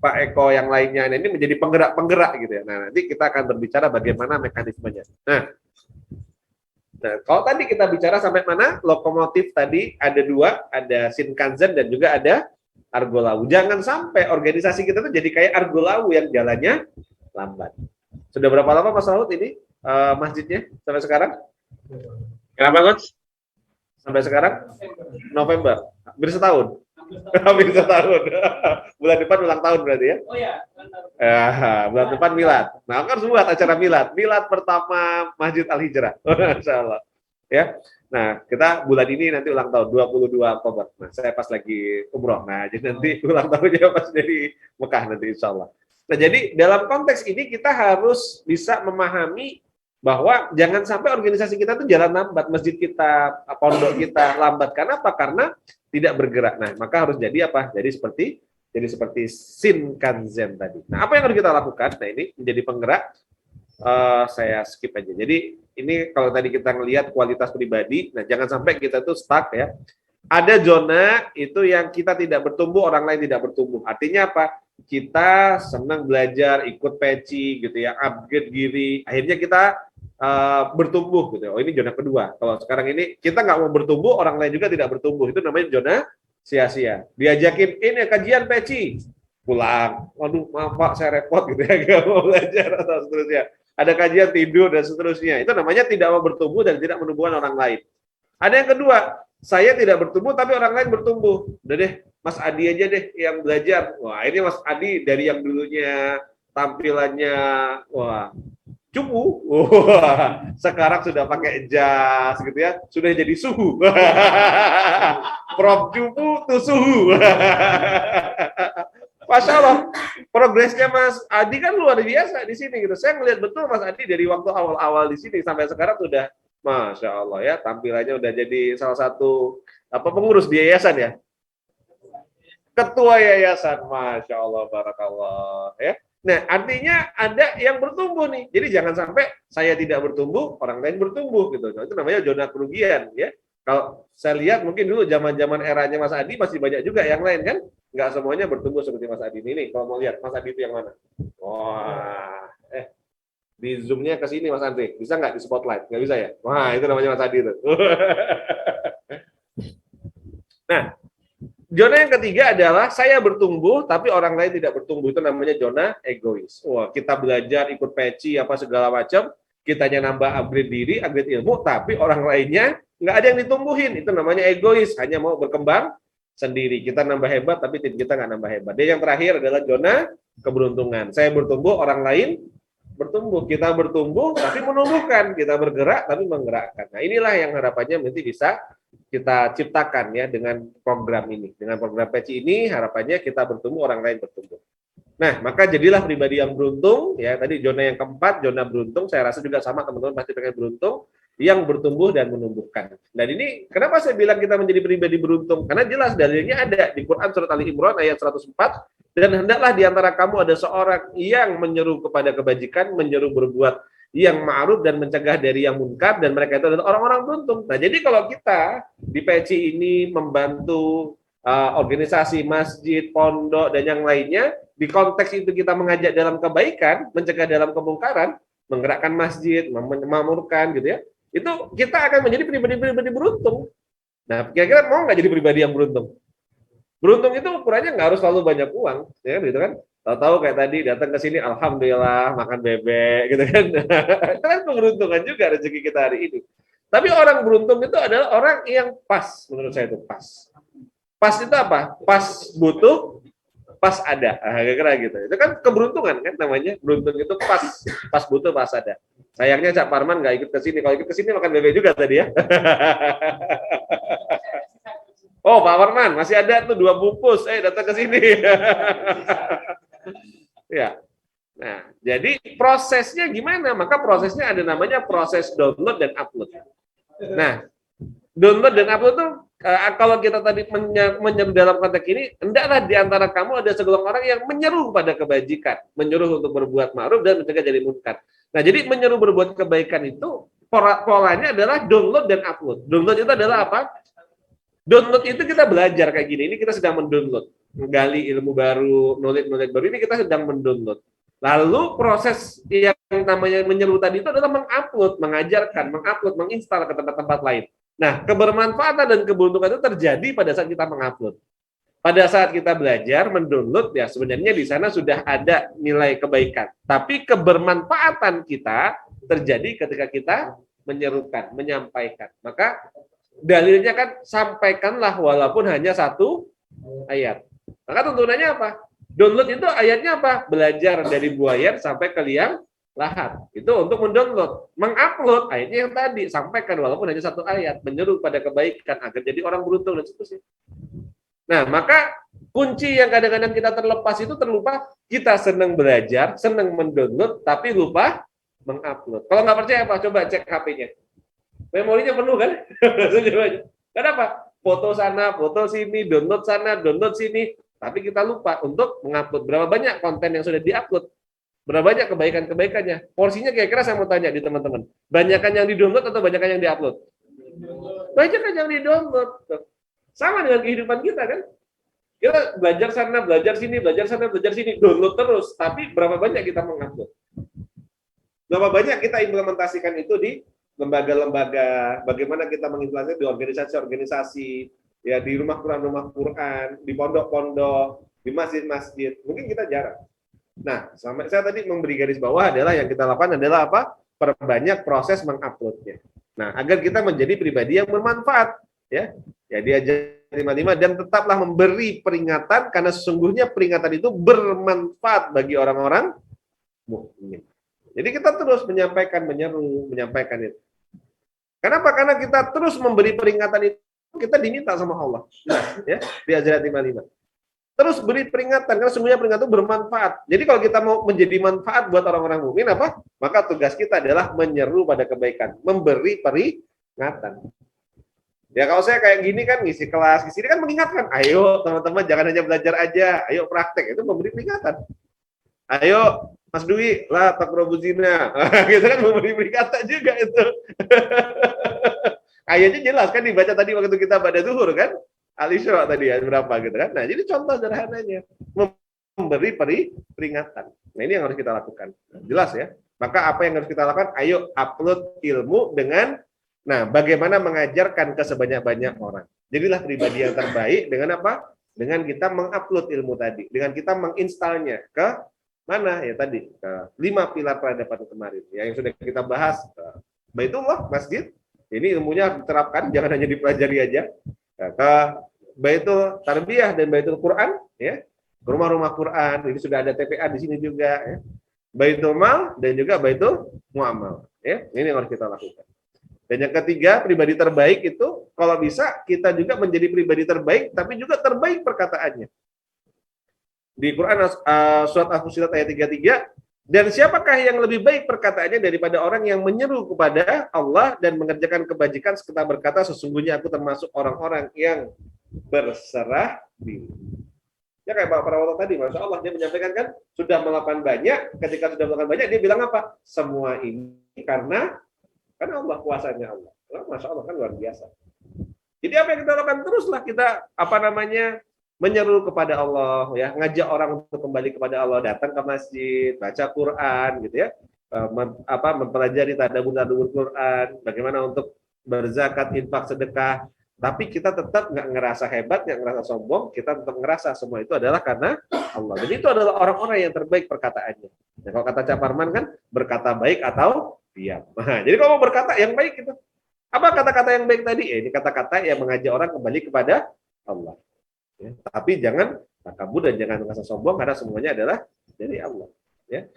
Pak Eko yang lainnya. Nah, ini menjadi penggerak-penggerak gitu ya. Nah, nanti kita akan berbicara bagaimana mekanismenya. Nah, kalau tadi kita bicara sampai mana? Lokomotif tadi ada 2, ada Shinkansen dan juga ada Argolawu. Jangan sampai organisasi kita tuh jadi kayak Argolawu yang jalannya lambat. Sudah berapa lama Mas Raud ini masjidnya sampai sekarang? Kenapa, Coach? Sampai sekarang? November. Hampir setahun. Hampir setahun. Bulan depan ulang tahun berarti ya? Oh ya. Bulan depan milad. Nah, kan buat acara milad. Milad pertama Masjid Al-Hijrah. Insyaallah. Ya. Nah, kita bulan ini nanti ulang tahun 22 Oktober. Nah, saya pas lagi umroh. Nah, jadi nanti ulang tahunnya pas dari Mekah nanti insyaallah. Nah, jadi dalam konteks ini kita harus bisa memahami bahwa jangan sampai organisasi kita tuh jalan lambat, masjid kita, pondok kita lambat. Karena apa? Karena tidak bergerak. Nah, maka harus jadi apa? Jadi seperti Shinkansen tadi. Nah, apa yang harus kita lakukan? Nah, ini menjadi penggerak. Saya skip aja. Jadi ini kalau tadi kita ngelihat kualitas pribadi, nah jangan sampai kita tuh stuck ya. Ada zona itu yang kita tidak bertumbuh, orang lain tidak bertumbuh. Artinya apa? Kita senang belajar, ikut peci gitu ya, upgrade diri. Akhirnya kita bertumbuh gitu. Oh, ini zona kedua. Kalau sekarang ini kita nggak mau bertumbuh, orang lain juga tidak bertumbuh. Itu namanya zona sia-sia. Diajakin ini kajian peci, pulang. Waduh, maaf Pak, saya repot gitu ya, nggak mau belajar atau seterusnya. Ada kajian tidur dan seterusnya. Itu namanya tidak mau bertumbuh dan tidak menumbuhkan orang lain. Ada yang kedua, saya tidak bertumbuh tapi orang lain bertumbuh. Udah deh, Mas Adi aja deh yang belajar. Wah, ini Mas Adi dari yang dulunya tampilannya cupu, sekarang sudah pakai jas gitu ya, sudah jadi suhu. Prof cupu tuh suhu. Masya Allah, progresnya Mas Adi kan luar biasa di sini gitu. Saya ngelihat betul Mas Adi dari waktu awal-awal di sini sampai sekarang sudah, Masya Allah ya, tampilannya udah jadi salah satu pengurus di yayasan ya, ketua yayasan, Masya Allah, barakallah ya. Nah, artinya ada yang bertumbuh nih. Jadi jangan sampai saya tidak bertumbuh, orang lain bertumbuh gitu. Nah, itu namanya zona kerugian ya. Kalau saya lihat mungkin dulu zaman-zaman eranya Mas Adi masih banyak juga yang lain kan. Nggak semuanya bertumbuh seperti Mas Adi ini. Kalau mau lihat Mas Adi itu yang mana? Wah, di zoom-nya ke sini Mas Andri. Bisa nggak di spotlight? Nggak bisa ya? Wah, itu namanya Mas Adi itu. Nah, zona yang ketiga adalah saya bertumbuh, tapi orang lain tidak bertumbuh. Itu namanya zona egois. Wah, kita belajar, ikut peci, apa segala macam. Kitanya nambah upgrade diri, upgrade ilmu, tapi orang lainnya nggak ada yang ditumbuhin. Itu namanya egois. Hanya mau berkembang sendiri. Kita nambah hebat, tapi tim kita nggak nambah hebat. Dan yang terakhir adalah zona keberuntungan. Saya bertumbuh, orang lain bertumbuh. Kita bertumbuh, tapi menumbuhkan. Kita bergerak, tapi menggerakkan. Nah, inilah yang harapannya nanti bisa kita ciptakan ya dengan program ini. Dengan program PECI ini, harapannya kita bertumbuh, orang lain bertumbuh. Nah, maka jadilah pribadi yang beruntung. Ya, tadi zona yang keempat, zona beruntung. Saya rasa juga sama teman-teman pasti pengen beruntung. Yang bertumbuh dan menumbuhkan. Dan ini kenapa saya bilang kita menjadi pribadi beruntung? Karena jelas dalilnya ada di Quran surat Ali Imran ayat 104, dan hendaklah di antara kamu ada seorang yang menyeru kepada kebajikan, menyeru berbuat yang ma'ruf dan mencegah dari yang munkar, dan mereka itu adalah orang-orang beruntung. Nah, jadi kalau kita di PECI ini membantu organisasi, masjid, pondok, dan yang lainnya, di konteks itu kita mengajak dalam kebaikan, mencegah dalam kemungkaran, menggerakkan masjid, memakmurkan gitu ya, itu kita akan menjadi pribadi-pribadi beruntung. Nah, kira-kira mau nggak jadi pribadi yang beruntung? Beruntung itu ukurannya nggak harus selalu banyak uang, ya gitu kan? Tahu-tahu kayak tadi datang ke sini, alhamdulillah makan bebek, gitu kan? Itu kan keberuntungan juga rezeki kita hari ini. Tapi orang beruntung itu adalah orang yang pas, menurut saya itu pas. Pas itu apa? Pas butuh, pas ada, kira-kira gitu. Itu kan keberuntungan kan namanya. Beruntung itu pas butuh, pas ada. Sayangnya Cak Parman nggak ikut ke sini. Kalau ikut ke sini makan bebek juga tadi ya. Oh, Pak Parman masih ada tuh 2 bungkus. Datang ke sini. Ya. Nah, jadi prosesnya gimana? Maka prosesnya ada namanya proses download dan upload. Nah, download dan upload tuh kalau kita tadi menyeru dalam konteks ini, hendaklah di antara kamu ada segolongan orang yang menyeru pada kebajikan, menyuruh untuk berbuat ma'ruf dan mencegah dari munkar. Nah, jadi menyeru berbuat kebaikan itu polanya adalah download dan upload. Download itu adalah apa? Download itu kita belajar kayak gini. Ini kita sedang mendownload, menggali ilmu baru, knowledge baru. Ini kita sedang mendownload. Lalu proses yang namanya menyeru tadi itu adalah mengupload, mengajarkan, mengupload, menginstal ke tempat-tempat lain. Nah, kebermanfaatan dan keberuntungan itu terjadi pada saat kita mengupload. Pada saat kita belajar, mendownload, ya sebenarnya di sana sudah ada nilai kebaikan. Tapi kebermanfaatan kita terjadi ketika kita menyerukan, menyampaikan. Maka dalilnya kan sampaikanlah walaupun hanya 1 ayat. Maka tuntunannya apa? Download itu ayatnya apa? Belajar dari buayan sampai ke liang lahat. Itu untuk mendownload. Mengupload ayatnya yang tadi, sampaikan walaupun hanya 1 ayat, menyeru pada kebaikan agar jadi orang beruntung dan seterusnya. Nah, maka kunci yang kadang-kadang kita terlepas itu terlupa, kita senang belajar, senang mendownload, tapi lupa mengupload. Kalau nggak percaya apa? Coba cek HP-nya. Memorinya penuh kan? Kenapa? Foto sana, foto sini, download sana, download sini. Tapi kita lupa untuk mengupload. Berapa banyak konten yang sudah diupload? Berapa banyak kebaikan-kebaikannya? Porsinya kira-kira saya mau tanya di teman-teman. Banyakan yang di-download atau banyakan yang di-upload? Banyakan yang di-download. Sama dengan kehidupan kita kan? Kita belajar sana, belajar sini, belajar sana, belajar sini, download terus. Tapi berapa banyak kita mengupload? Berapa banyak kita implementasikan itu di lembaga-lembaga, bagaimana kita mengimplementasikan di organisasi-organisasi, ya di rumah Quran, di pondok-pondok, di masjid-masjid. Mungkin kita jarang. Nah, sampai saya tadi memberi garis bawah adalah yang kita lakukan adalah apa? Perbanyak proses menguploadnya. Nah, agar kita menjadi pribadi yang bermanfaat, ya. Ya diajar 55 dan tetaplah memberi peringatan karena sesungguhnya peringatan itu bermanfaat bagi orang-orang mukmin. Jadi kita terus menyampaikan, menyampaikan itu. Kenapa? Karena kita terus memberi peringatan itu, kita diminta sama Allah. Nah, ya, di Azrat 55. Terus beri peringatan, karena sesungguhnya peringatan itu bermanfaat. Jadi kalau kita mau menjadi manfaat buat orang-orang mukmin apa? Maka tugas kita adalah menyeru pada kebaikan, memberi peringatan. Ya kalau saya kayak gini kan ngisi kelas, di sini kan mengingatkan, ayo teman-teman jangan hanya belajar aja, ayo praktek, itu memberi peringatan. Ayo Mas Dwi, lah taqrabu zina. Gitu kan memberi peringatan juga itu. Ayatnya jelas kan dibaca tadi waktu kita pada zuhur kan? Al-Isra tadi ya berapa gitu kan. Nah, jadi contoh sederhananya memberi peringatan. Nah, ini yang harus kita lakukan. Jelas ya. Maka apa yang harus kita lakukan? Ayo upload ilmu dengan bagaimana mengajarkan ke sebanyak-banyak orang. Jadilah pribadi yang terbaik dengan apa? Dengan kita mengupload ilmu tadi, dengan kita menginstalnya ke mana ya tadi? Ke 5 pilar peradaban kemarin. Ya, yang sudah kita bahas. Baitullah, masjid. Ini ilmunya diterapkan, jangan hanya dipelajari aja. Ke Baitul Tarbiyah dan Baitul Quran, ya. Rumah-rumah Quran, ini sudah ada TPA di sini juga, ya. Baitul Mal dan juga Baitul Muamal, ya. Ini yang harus kita lakukan. Dan yang ketiga, pribadi terbaik itu kalau bisa kita juga menjadi pribadi terbaik, tapi juga terbaik perkataannya. Di Quran surat Al-Fussilat ayat 33, dan siapakah yang lebih baik perkataannya daripada orang yang menyeru kepada Allah dan mengerjakan kebajikan serta berkata sesungguhnya aku termasuk orang-orang yang berserah diri. Ya kayak Pak Prawoto tadi, Masya Allah, dia menyampaikan kan, sudah melakukan banyak, ketika sudah melakukan banyak, dia bilang apa? Semua ini karena Allah, kuasanya Allah. Masya Allah, kan luar biasa. Jadi apa yang kita lakukan? Teruslah kita, menyeru kepada Allah, ya, ngajak orang untuk kembali kepada Allah, datang ke masjid, baca Quran, gitu ya, mempelajari tadabbur Quran, bagaimana untuk berzakat, infak, sedekah. Tapi kita tetap nggak ngerasa hebat, nggak ngerasa sombong, kita tetap ngerasa semua itu adalah karena Allah. Jadi itu adalah orang-orang yang terbaik perkataannya. Nah, kalau kata Cak Parman kan, berkata baik atau diam. Nah, jadi kalau mau berkata yang baik itu, apa kata-kata yang baik tadi? Ini kata-kata yang mengajak orang kembali kepada Allah. Ya, tapi jangan takabur dan jangan merasa sombong karena semuanya adalah dari Allah. Ya.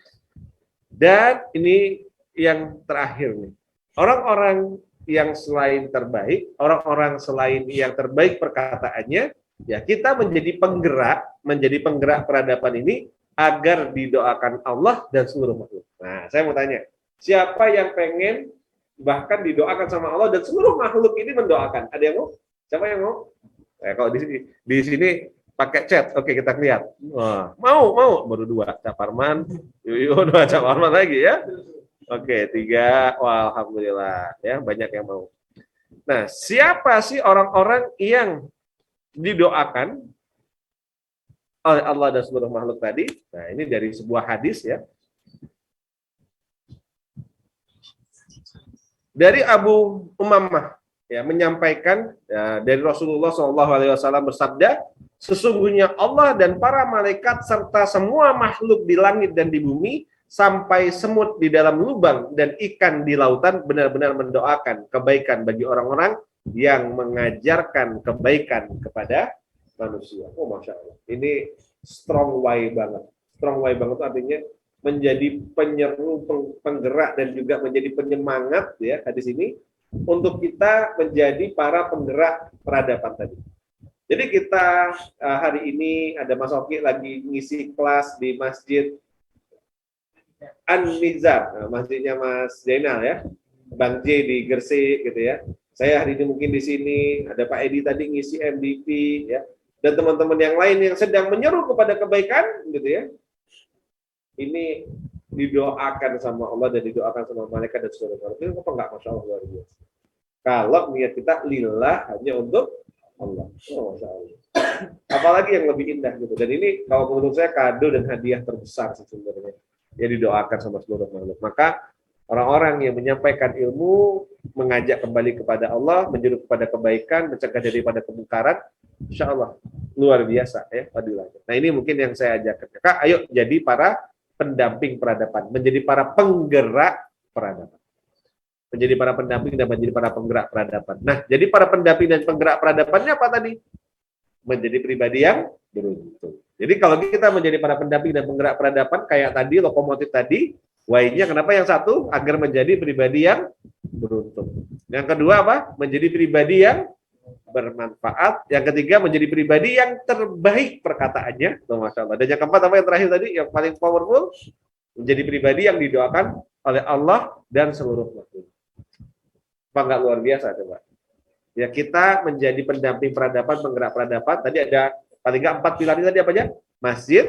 Dan ini yang terakhir nih, orang-orang yang selain terbaik, orang-orang selain yang terbaik perkataannya, ya kita menjadi penggerak peradaban ini agar didoakan Allah dan seluruh makhluk. Nah, saya mau tanya, siapa yang pengen bahkan didoakan sama Allah dan seluruh makhluk ini mendoakan? Ada yang mau? Siapa yang mau? Kalau di sini pakai chat, oke kita lihat. Wah, mau baru 2, Cak Parman, Yuyu 2, Cak Parman lagi ya. Oke, 3, wah, alhamdulillah ya, banyak yang mau. Nah, siapa sih orang-orang yang didoakan oleh Allah dan seluruh makhluk tadi? Nah, ini dari sebuah hadis ya. Dari Abu Umamah ya, menyampaikan ya, dari Rasulullah SAW bersabda, sesungguhnya Allah dan para malaikat serta semua makhluk di langit dan di bumi sampai semut di dalam lubang dan ikan di lautan benar-benar mendoakan kebaikan bagi orang-orang yang mengajarkan kebaikan kepada manusia. Oh, Masya Allah. Ini strong way banget. Strong way banget itu artinya menjadi penyeru, penggerak dan juga menjadi penyemangat ya hadis ini untuk kita menjadi para penggerak peradaban tadi. Jadi kita hari ini ada Mas Oki lagi ngisi kelas di Masjid An-Nizar, masjidnya Mas Zainal ya, Bang J di Gresik gitu ya. Saya hari ini mungkin di sini, ada Pak Edi tadi ngisi MVP ya, dan teman-teman yang lain yang sedang menyeru kepada kebaikan gitu ya. Ini didoakan sama Allah dan didoakan sama malaikat dan seluruh makhluk. Itu apa enggak, Masya Allah, luar biasa. Kalau niat kita lillah hanya untuk Allah, oh, Masya Allah. Apalagi yang lebih indah gitu. Dan ini kalau menurut saya kado dan hadiah terbesar sebenarnya. Ya didoakan sama seluruh makhluk. Maka orang-orang yang menyampaikan ilmu, mengajak kembali kepada Allah, menyeru kepada kebaikan, mencegah daripada kemungkaran, insya Allah luar biasa ya fadilahnya. Nah ini mungkin yang saya ajarkan. Kak, ayo jadi para pendamping peradaban, menjadi para penggerak peradaban. Menjadi para pendamping dan menjadi para penggerak peradaban. Nah, jadi para pendamping dan penggerak peradabannya apa tadi? Menjadi pribadi yang beruntung. Jadi kalau kita menjadi para pendamping dan penggerak peradaban, kayak tadi, lokomotif tadi, why-nya kenapa yang satu? Agar menjadi pribadi yang beruntung. Yang kedua apa? Menjadi pribadi yang bermanfaat. Yang ketiga, menjadi pribadi yang terbaik perkataannya. Tuh, Masya Allah. Dan yang keempat, apa yang terakhir tadi? Yang paling powerful, menjadi pribadi yang didoakan oleh Allah dan seluruh makhluk. Apa nggak luar biasa, coba? Ya, kita menjadi pendamping peradaban, penggerak peradaban. Tadi ada paling nggak 4 pilar ini tadi apa aja? Masjid,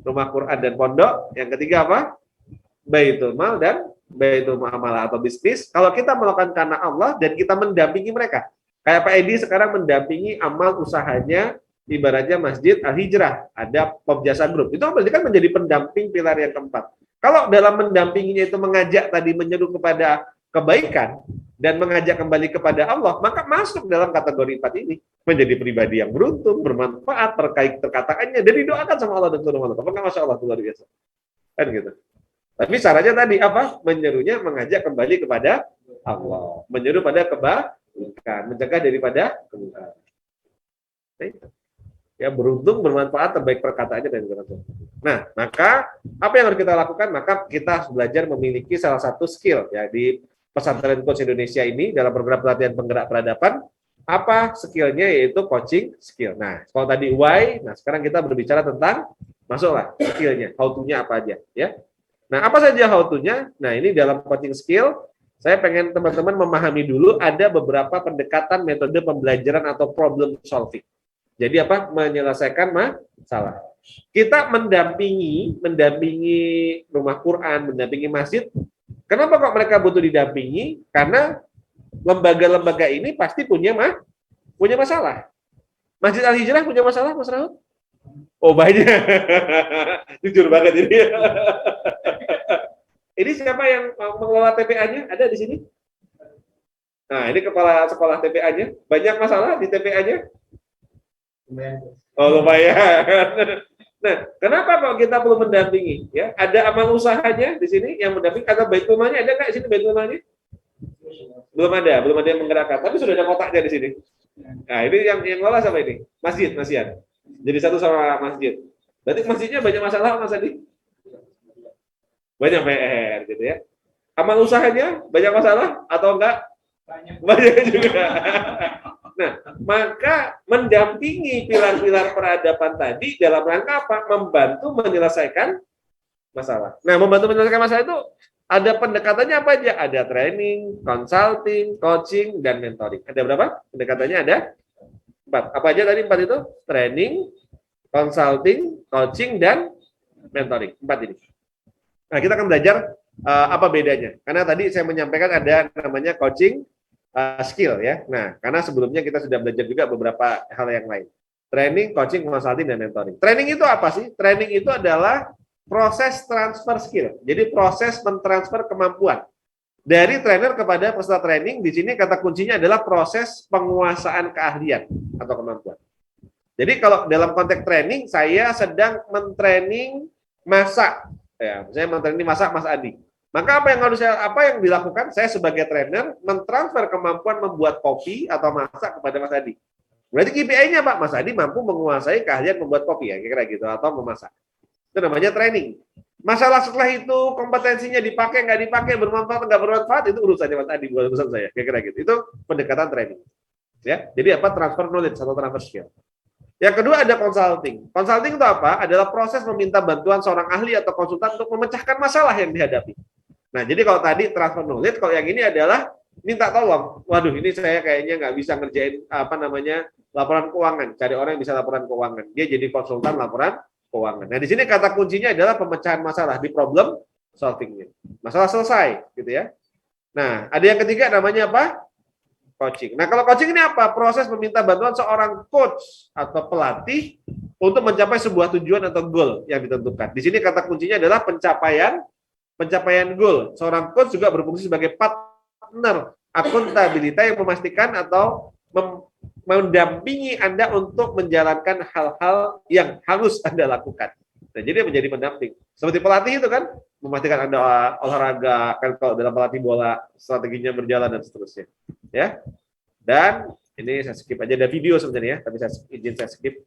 rumah Quran dan pondok. Yang ketiga apa? Baitul Mal dan Baitul Muamalah atau bisnis. Kalau kita melakukan karena Allah dan kita mendampingi mereka. Kayak Pak Edi sekarang mendampingi amal usahanya, ibaratnya Masjid Al-Hijrah. Ada Pemjasa Group. Itu berarti kan menjadi pendamping pilar yang keempat. Kalau dalam mendampinginya itu mengajak tadi menyeru kepada kebaikan dan mengajak kembali kepada Allah, maka masuk dalam kategori 4 ini. Menjadi pribadi yang beruntung, bermanfaat, terkait perkataannya, dan didoakan sama Allah dan seluruh makhluk. Apakah Masya Allah, luar biasa? Kan gitu. Tapi caranya tadi apa? Menyerunya mengajak kembali kepada Allah. Menyeru pada kebaikan, mencegah daripada kemungkaran. Nah, itu. Ya, beruntung, bermanfaat, terbaik perkataannya dan bermanfaat. Nah, maka apa yang harus kita lakukan? Maka kita harus belajar memiliki salah satu skill ya di Pesantren Coach Indonesia ini dalam program pelatihan penggerak peradaban. Apa skillnya? Yaitu coaching skill. Nah, kalau tadi why, nah sekarang kita berbicara tentang masuklah skillnya, how to-nya apa aja ya. Nah, apa saja how to-nya? Nah, ini dalam coaching skill, saya pengen teman-teman memahami dulu ada beberapa pendekatan metode pembelajaran atau problem solving. Jadi apa? Menyelesaikan masalah. Kita mendampingi rumah Quran, mendampingi masjid. Kenapa kok mereka butuh didampingi? Karena lembaga-lembaga ini pasti punya masalah. Masjid Al-Hijrah punya masalah, Mas Rahul? Oh, banyak. Jujur banget ini. Ini siapa yang mengelola TPA-nya? Ada di sini? Nah, ini kepala sekolah TPA-nya. Banyak masalah di TPA-nya? Oh, lumayan. Nah, kenapa kok kita perlu mendampingi? Ya, ada amal usahanya di sini yang mendampingi. Atau baitul malnya ada nggak di sini baitul malnya? Belum ada yang menggerakkan. Tapi sudah ada kotaknya di sini. Nah, ini yang ngelola sama ini? Masjidan. Jadi satu sama masjid. Berarti masjidnya banyak masalah, Mas Adi? Banyak PR gitu ya. Amal usahanya banyak masalah atau enggak? Banyak juga. Nah, maka mendampingi pilar-pilar peradaban tadi dalam rangka apa? Membantu menyelesaikan masalah. Nah, membantu menyelesaikan masalah itu ada pendekatannya apa aja? Ada training, consulting, coaching, dan mentoring. Ada berapa? Pendekatannya ada 4. Apa aja tadi 4 itu? Training, consulting, coaching, dan mentoring. 4 ini. Nah, kita akan belajar apa bedanya. Karena tadi saya menyampaikan ada namanya coaching skill ya. Nah, karena sebelumnya kita sudah belajar juga beberapa hal yang lain. Training, coaching, consulting, dan mentoring. Training itu apa sih? Training itu adalah proses transfer skill. Jadi proses mentransfer kemampuan dari trainer kepada peserta training. Di sini kata kuncinya adalah proses penguasaan keahlian atau kemampuan. Jadi kalau dalam konteks training, saya sedang mentraining masak. Ya, saya mentraining masak Mas Adi. Maka apa yang dilakukan? Saya sebagai trainer mentransfer kemampuan membuat kopi atau masak kepada Mas Adi. Berarti KPI-nya Pak, Mas Adi mampu menguasai keahlian membuat kopi ya, kira-kira gitu, atau memasak. Itu namanya training. Masalah setelah itu kompetensinya dipakai nggak dipakai, bermanfaat nggak bermanfaat, itu urusannya Mas Adi, bukan urusan saya, kira-kira gitu. Itu pendekatan training. Ya, jadi apa? Transfer knowledge atau transfer skill. Yang kedua ada consulting. Consulting itu apa? Adalah proses meminta bantuan seorang ahli atau konsultan untuk memecahkan masalah yang dihadapi. Nah, jadi kalau tadi transfer knowledge, kalau yang ini adalah minta tolong. Waduh, ini saya kayaknya nggak bisa ngerjain laporan keuangan. Cari orang yang bisa laporan keuangan. Dia jadi konsultan laporan keuangan. Nah, di sini kata kuncinya adalah pemecahan masalah di problem solving-nya. Masalah selesai, gitu ya. Nah, ada yang ketiga namanya apa? Coaching. Nah, kalau coaching ini apa? Proses meminta bantuan seorang coach atau pelatih untuk mencapai sebuah tujuan atau goal yang ditentukan. Di sini kata kuncinya adalah pencapaian goal. Seorang coach juga berfungsi sebagai partner akuntabilitas yang memastikan atau mendampingi Anda untuk menjalankan hal-hal yang harus Anda lakukan. Nah, jadi menjadi pendamping. Seperti pelatih itu kan, memastikan Anda olahraga, kan kalau dalam pelatih bola strateginya berjalan dan seterusnya. Ya. Dan ini saya skip aja, ada video sebenarnya, tapi saya skip.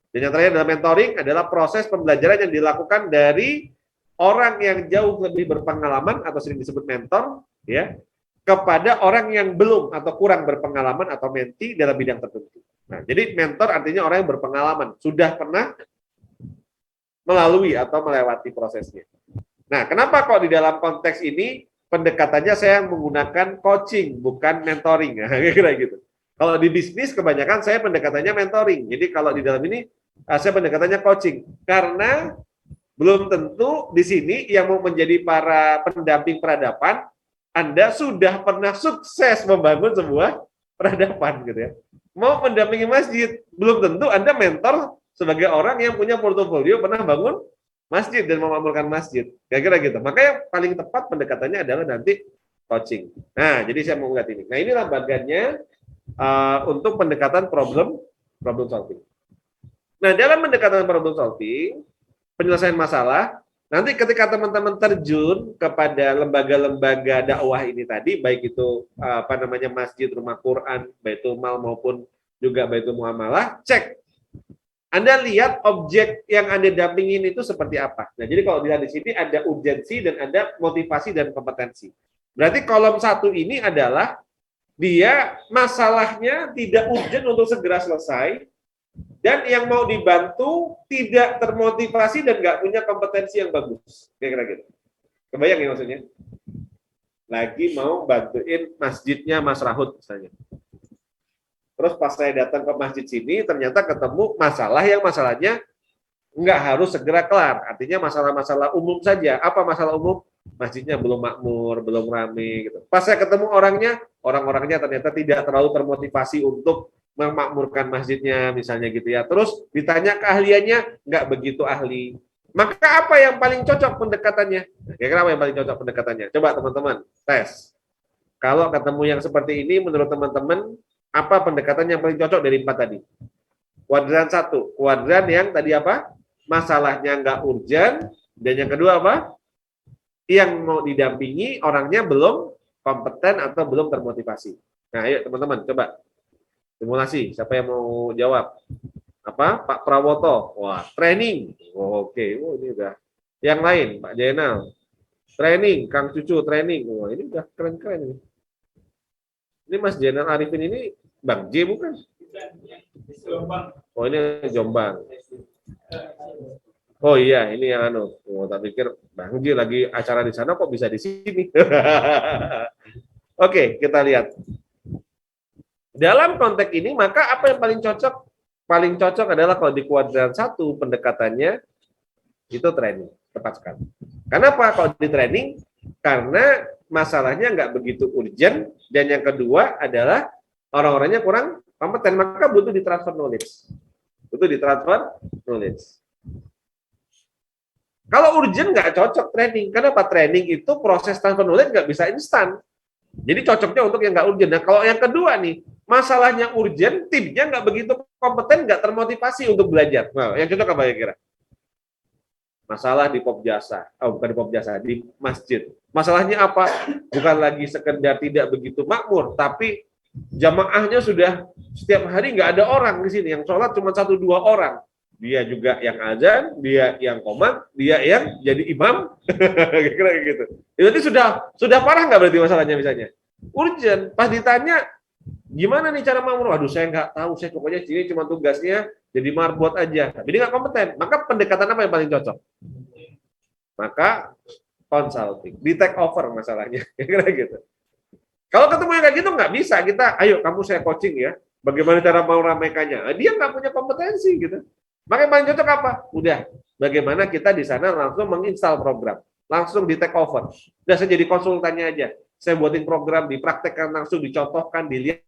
Dan yang terakhir adalah mentoring, adalah proses pembelajaran yang dilakukan dari orang yang jauh lebih berpengalaman atau sering disebut mentor, ya, kepada orang yang belum atau kurang berpengalaman atau menti dalam bidang tertentu. Nah, jadi mentor artinya orang yang berpengalaman, sudah pernah melalui atau melewati prosesnya. Nah, kenapa kok di dalam konteks ini pendekatannya saya menggunakan coaching, bukan mentoring, nah, kira-kira gitu. Kalau di bisnis kebanyakan saya pendekatannya mentoring. Jadi kalau di dalam ini saya pendekatannya coaching, karena belum tentu di sini yang mau menjadi para pendamping peradaban Anda sudah pernah sukses membangun sebuah peradaban gitu ya. Mau mendampingi masjid, belum tentu Anda mentor sebagai orang yang punya portofolio pernah bangun masjid dan memakmurkan masjid. Kira-kira gitu. Maka yang paling tepat pendekatannya adalah nanti coaching. Nah, jadi saya mau lihat ini. Nah, inilah bagiannya untuk pendekatan problem solving. Nah, dalam pendekatan problem solving, penyelesaian masalah, nanti ketika teman-teman terjun kepada lembaga-lembaga dakwah ini tadi, baik itu masjid, rumah Quran, baitul mal maupun juga Baitul Muamalah, cek. Anda lihat objek yang Anda dampingin itu seperti apa. Nah, jadi kalau dilihat di sini ada urgensi dan ada motivasi dan kompetensi. Berarti kolom 1 ini adalah dia masalahnya tidak urgent untuk segera selesai, dan yang mau dibantu tidak termotivasi dan nggak punya kompetensi yang bagus. Kira-kira gitu. Kebayang ya maksudnya? Lagi mau bantuin masjidnya Mas Rahut misalnya. Terus pas saya datang ke masjid sini, ternyata ketemu masalah yang masalahnya nggak harus segera kelar. Artinya masalah-masalah umum saja. Apa masalah umum? Masjidnya belum makmur, belum rame. Gitu. Pas saya ketemu orang-orangnya ternyata tidak terlalu termotivasi untuk memakmurkan masjidnya, misalnya gitu ya. Terus ditanya keahliannya, nggak begitu ahli. Maka apa yang paling cocok pendekatannya? Kira-kira apa yang paling cocok pendekatannya? Coba teman-teman, tes. Kalau ketemu yang seperti ini, menurut teman-teman, apa pendekatan yang paling cocok dari 4 tadi? Kuadran 1. Kuadran yang tadi apa? Masalahnya nggak urgent. Dan yang kedua apa? Yang mau didampingi orangnya belum kompeten atau belum termotivasi. Nah, ayo teman-teman, coba. Simulasi. Siapa yang mau jawab? Apa? Pak Prawoto. Wah, training. Oh, oke. Oh, ini udah. Yang lain, Pak Jainal. Training. Kang Cucu, training. Wah, ini udah keren-keren ini. Ini Mas Jainal Arifin ini Bang J bukan? Oh, ini Jombang. Oh iya, ini yang anu. Oh, tak pikir Bang J lagi acara di sana kok bisa di sini. Oke, kita lihat. Dalam konteks ini, maka apa yang paling cocok? Paling cocok adalah kalau di kuadran 1 pendekatannya itu training, tepat sekali. Kenapa kalau di training? Karena masalahnya nggak begitu urgent, dan yang kedua adalah orang-orangnya kurang kompeten, maka butuh ditransfer knowledge. Butuh ditransfer knowledge. Kalau urgent nggak cocok training. Kenapa? Training itu proses transfer knowledge nggak bisa instan. Jadi cocoknya untuk yang nggak urgent. Nah, kalau yang kedua nih, masalahnya urgent, timnya nggak begitu kompeten, nggak termotivasi untuk belajar. Nah, yang cocok apa kira-kira? Masalah di pop jasa, bukan di pop jasa, di masjid. Masalahnya apa? Bukan lagi sekedar tidak begitu makmur, tapi jamaahnya sudah setiap hari nggak ada orang di sini, yang sholat cuma 1-2 orang. Dia juga yang azan, dia yang komat, dia yang jadi imam, kira-kira gitu. Berarti sudah parah nggak berarti masalahnya misalnya? Urgent. Pas ditanya, gimana nih cara makmur? Waduh, saya nggak tahu, saya pokoknya sini cuma tugasnya jadi marbot aja. Tapi dia nggak kompeten. Maka pendekatan apa yang paling cocok? Maka consulting, di take over masalahnya, kira-kira gitu. Kalau ketemu yang kayak gitu nggak bisa, kita, ayo kamu saya coaching ya, bagaimana cara mau ramaikannya. Dia nggak punya kompetensi gitu. Maka yang paling cocok apa? Udah, bagaimana kita di sana langsung menginstal program, langsung di take over. Udah, saya jadi konsultannya aja. Saya buatin program, dipraktekkan langsung, dicontohkan, dilihatkan,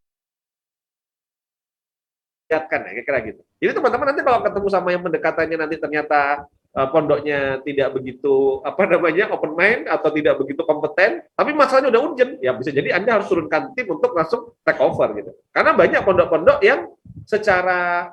ya, kira-kira gitu. Jadi teman-teman nanti kalau ketemu sama yang pendekatannya nanti ternyata pondoknya tidak begitu open mind atau tidak begitu kompeten, tapi masalahnya udah urgent, ya bisa jadi Anda harus turunkan tim untuk langsung take over gitu. Karena banyak pondok-pondok yang secara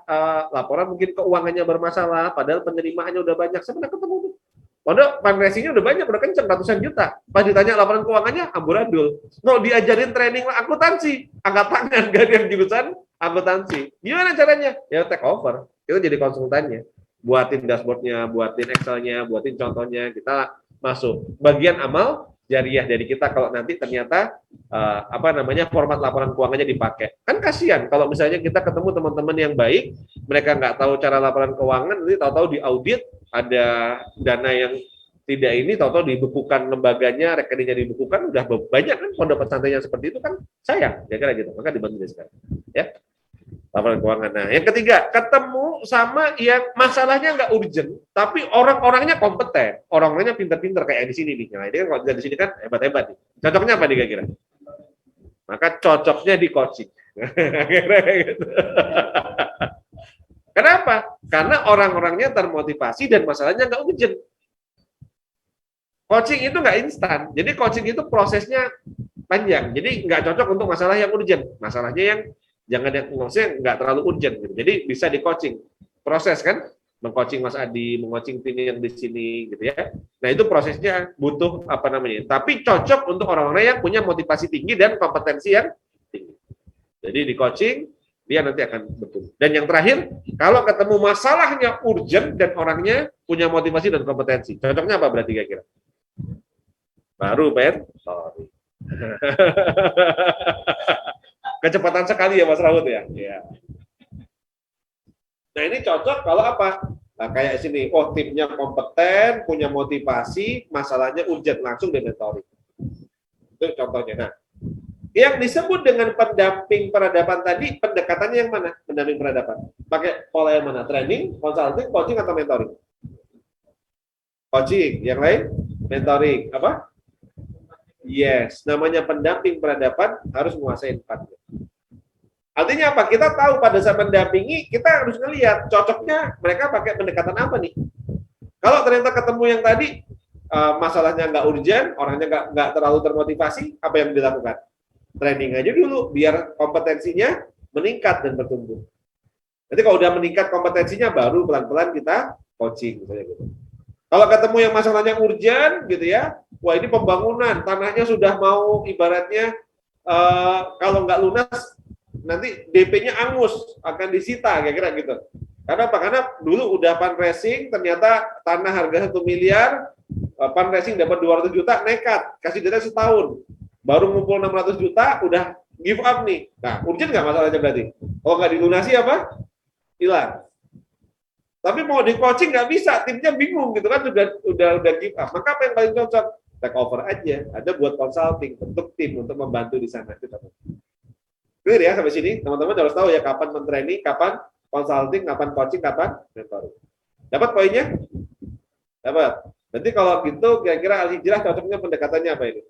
laporan mungkin keuangannya bermasalah, padahal penerimaannya udah banyak. Saya pernah ketemu tuh. Pondok fundraising-nya udah banyak, udah kenceng, ratusan juta. Pas ditanya laporan keuangannya, amburadul. Mau diajarin training akuntansi, angkat tangan, gak ada yang jurusan akuntansi. Gimana caranya? Ya take over. Kita jadi konsultannya. Buatin dashboardnya, buatin Excel-nya, buatin contohnya, kita masuk. Bagian amal jariah dari kita kalau nanti ternyata format laporan keuangannya dipakai. Kan kasihan kalau misalnya kita ketemu teman-teman yang baik, mereka nggak tahu cara laporan keuangan, nanti tahu-tahu diaudit, ada dana yang tidak ini, tahu-tahu dibekukan lembaganya, rekeningnya dibekukan, udah banyak kan pondok pesantren yang seperti itu kan sayang, ya kira gitu. Maka dibantu dari sekarang. Ya. Laporan keuangan. Nah, yang ketiga, ketemu sama yang masalahnya nggak urgent, tapi orang-orangnya kompeten, orang-orangnya pinter-pinter kayak di sini nih. Nah, ini kan kalau di sini kan hebat-hebat nih. Cocoknya apa nih kira-kira? Maka cocoknya di coaching. Kenapa? Karena orang-orangnya termotivasi dan masalahnya nggak urgent. Coaching itu nggak instan. Jadi coaching itu prosesnya panjang. Jadi nggak cocok untuk masalah yang urgent. Masalahnya yang jangan yang maksudnya nggak terlalu urgent gitu. Jadi bisa di coaching proses kan, mengcoaching Mas Adi, mengcoaching tim yang di sini gitu ya. Nah itu prosesnya butuh tapi cocok untuk orang-orang yang punya motivasi tinggi dan kompetensi yang tinggi. Jadi di coaching dia nanti akan betul. Dan yang terakhir, kalau ketemu masalahnya urgent dan orangnya punya motivasi dan kompetensi, cocoknya apa berarti kira-kira? Baru mentoring. Kecepatan sekali ya Mas Rahut ya. Ya. Nah ini cocok kalau apa? Nah, kayak sini, oh timnya kompeten, punya motivasi, masalahnya urgent, langsung di mentoring. Itu contohnya. Nah, yang disebut dengan pendamping peradaban tadi, pendekatannya yang mana? Pendamping peradaban. Pakai pola yang mana? Training, consulting, coaching, atau mentoring? Coaching. Yang lain? Mentoring. Apa? Yes. Namanya pendamping peradaban harus menguasai 4. Artinya apa? Kita tahu pada saat mendampingi, kita harus ngelihat cocoknya mereka pakai pendekatan apa nih. Kalau ternyata ketemu yang tadi, masalahnya nggak urgent, orangnya nggak terlalu termotivasi, apa yang dilakukan? Training aja dulu biar kompetensinya meningkat dan bertumbuh. Nanti kalau udah meningkat kompetensinya baru pelan-pelan kita coaching misalnya gitu. Kalau ketemu yang masalahnya urgent gitu ya, wah ini pembangunan tanahnya sudah mau ibaratnya kalau nggak lunas nanti DP-nya angus akan disita kira-kira gitu. Karena apa? Karena dulu udah fundraising ternyata tanah harga 1 miliar, fundraising dapat 200 juta nekat kasih dana setahun. Baru ngumpul 600 juta, udah give up nih. Nah, urgent nggak masalahnya berarti? Kalau nggak dilunasi apa? Hilang. Tapi mau di coaching nggak bisa, timnya bingung gitu kan, udah give up. Maka apa yang paling cocok? Take over aja. Ada buat consulting, bentuk tim untuk membantu di sana. Clear ya sampai sini? Teman-teman harus tahu ya kapan mentraining, kapan consulting, kapan coaching, kapan mentoring. Dapat poinnya? Dapat. Berarti kalau gitu, kira-kira Al-Hijrah cocoknya pendekatannya apa ini?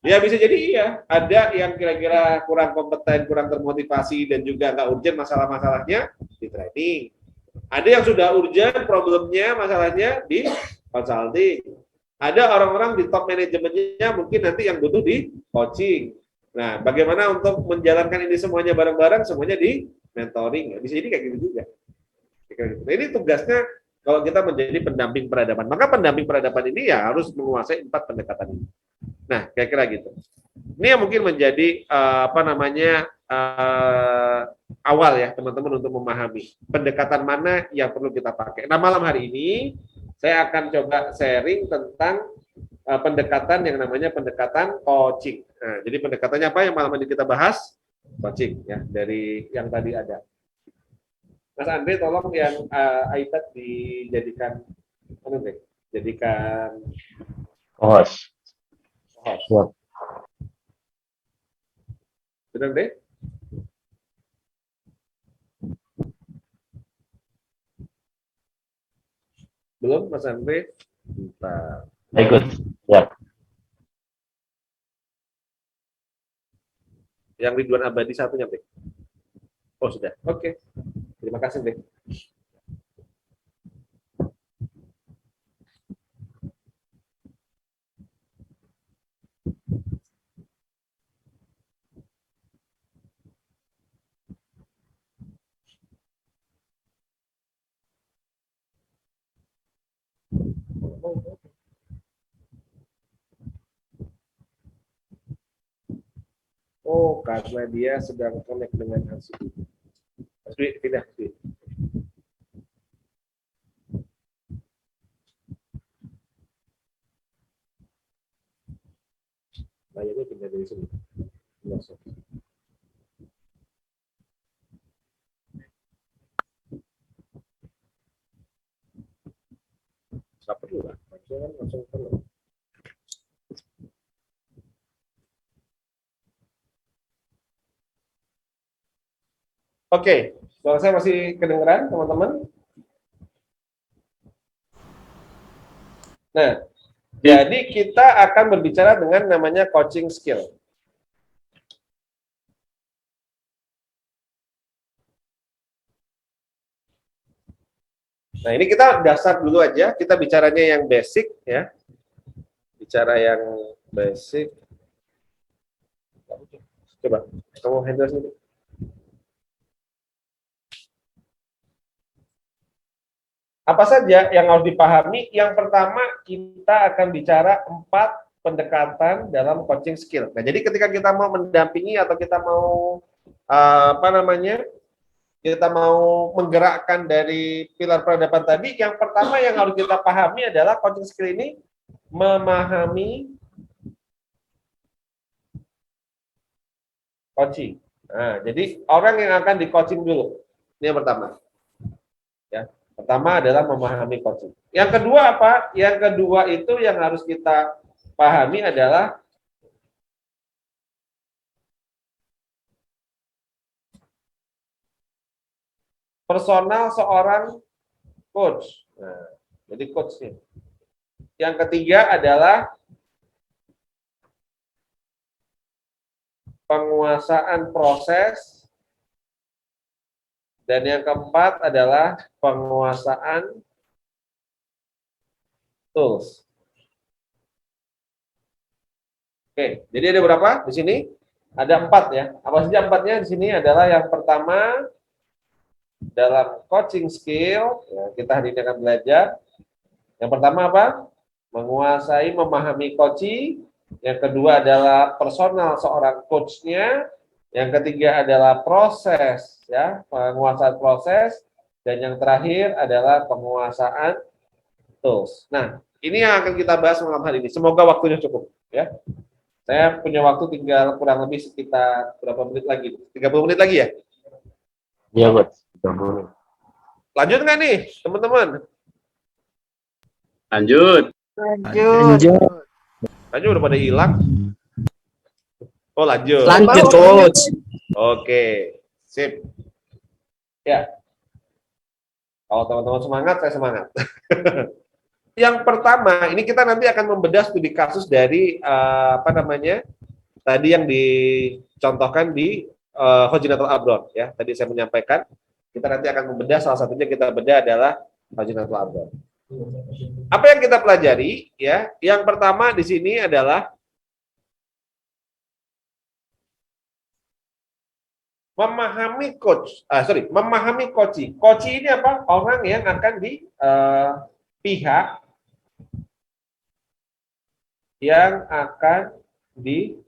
Ya bisa jadi iya, ada yang kira-kira kurang kompeten, kurang termotivasi dan juga nggak urgent masalah-masalahnya di training. Ada yang sudah urgent problemnya, masalahnya di consulting. Ada orang-orang di top manajemennya mungkin nanti yang butuh di coaching. Nah, bagaimana untuk menjalankan ini semuanya bareng-bareng, semuanya di mentoring. Bisa jadi kayak gitu juga. Nah, ini tugasnya kalau kita menjadi pendamping peradaban. Maka pendamping peradaban ini ya harus menguasai 4 pendekatan ini. Nah, kira-kira gitu. Ini yang mungkin menjadi awal ya teman-teman untuk memahami pendekatan mana yang perlu kita pakai. Nah, malam hari ini saya akan coba sharing tentang pendekatan yang namanya pendekatan coaching. Nah, jadi pendekatannya apa yang malam ini kita bahas? Coaching ya, dari yang tadi ada. Mas Andre, tolong yang iPad dijadikan jadikan Host. host. Benar deh? Belum, Mas Andre? Bentar. Ikut. Ya. Yang Ridwan Abadi satunya, Deh. Oh, sudah. Oke. Terima kasih, Deh. Oh, karena dia sedang connect dengan Hasbi. Hasbi, pindah Hasbi. Layarnya pindah dari sini. Nggak perlu lah, langsung perlu. Oke, suara saya masih kedengeran, teman-teman? Nah, jadi kita akan berbicara dengan namanya coaching skill. Nah, ini kita dasar dulu aja, kita bicaranya yang basic ya. Bicara yang basic. Coba, kamu handle sini. Apa saja yang harus dipahami? Yang pertama, kita akan bicara 4 pendekatan dalam coaching skill. Nah, jadi ketika kita mau mendampingi atau kita mau kita mau menggerakkan dari pilar peradaban tadi, yang pertama yang harus kita pahami adalah coaching skill ini memahami coaching. Nah, jadi orang yang akan di coaching dulu. Ini yang pertama. Ya, pertama adalah memahami coaching. Yang kedua apa? Yang kedua itu yang harus kita pahami adalah personal seorang coach. Nah, jadi coachnya. Yang ketiga adalah penguasaan proses. Dan yang keempat adalah penguasaan tools. Oke, jadi ada berapa di sini? Ada 4 ya. Apa saja 4-nya? Di sini adalah yang pertama dalam coaching skill, ya, kita hari ini akan belajar. Yang pertama apa? Menguasai, memahami coaching. Yang kedua adalah personal seorang coachnya. Yang ketiga adalah proses, ya, penguasaan proses. Dan yang terakhir adalah penguasaan tools. Nah, ini yang akan kita bahas malam hari ini. Semoga waktunya cukup, ya. Saya punya waktu tinggal kurang lebih sekitar berapa menit lagi? 30 menit lagi ya? Iya, Bud. Lanjut nggak nih, teman-teman? Lanjut. Lanjut udah pada hilang. Oh, lanjut. Lanjut, Coach. Oke, sip. Ya. Kalau teman-teman semangat, saya semangat. Yang pertama, ini kita nanti akan membedah studi kasus dari tadi yang dicontohkan di Hojinatul Abron, ya. Tadi saya menyampaikan, kita nanti akan membedah, salah satunya kita bedah adalah Hojinatul Abron. Apa yang kita pelajari, ya? Yang pertama di sini adalah memahami memahami coaching. Coaching ini apa? Orang yang akan di pihak yang akan di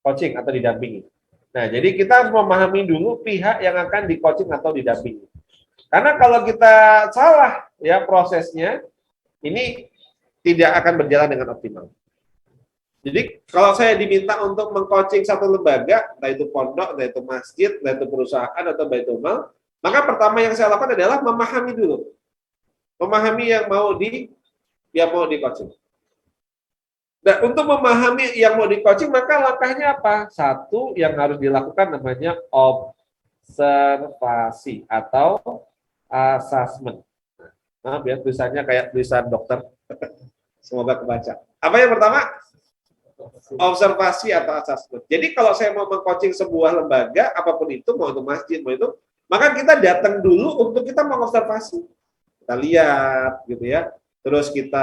coaching atau didampingi. Nah, jadi kita harus memahami dulu pihak yang akan di coaching atau didampingi. Karena kalau kita salah ya prosesnya, ini tidak akan berjalan dengan optimal. Jadi kalau saya diminta untuk mengcoaching satu lembaga, entah itu pondok, entah itu masjid, entah itu perusahaan atau baitul mal, maka pertama yang saya lakukan adalah memahami dulu. Memahami yang mau di coaching. Nah, untuk memahami yang mau di coaching, maka langkahnya apa? Satu yang harus dilakukan namanya observasi atau assessment. Nah, biar tulisannya kayak tulisan dokter. Semoga kebaca. Apa yang pertama? Observasi atau assessment. Jadi kalau saya mau mengcoaching sebuah lembaga, apapun itu, mau itu masjid, mau itu, maka kita datang dulu untuk kita mengobservasi. Kita lihat, gitu ya. Terus kita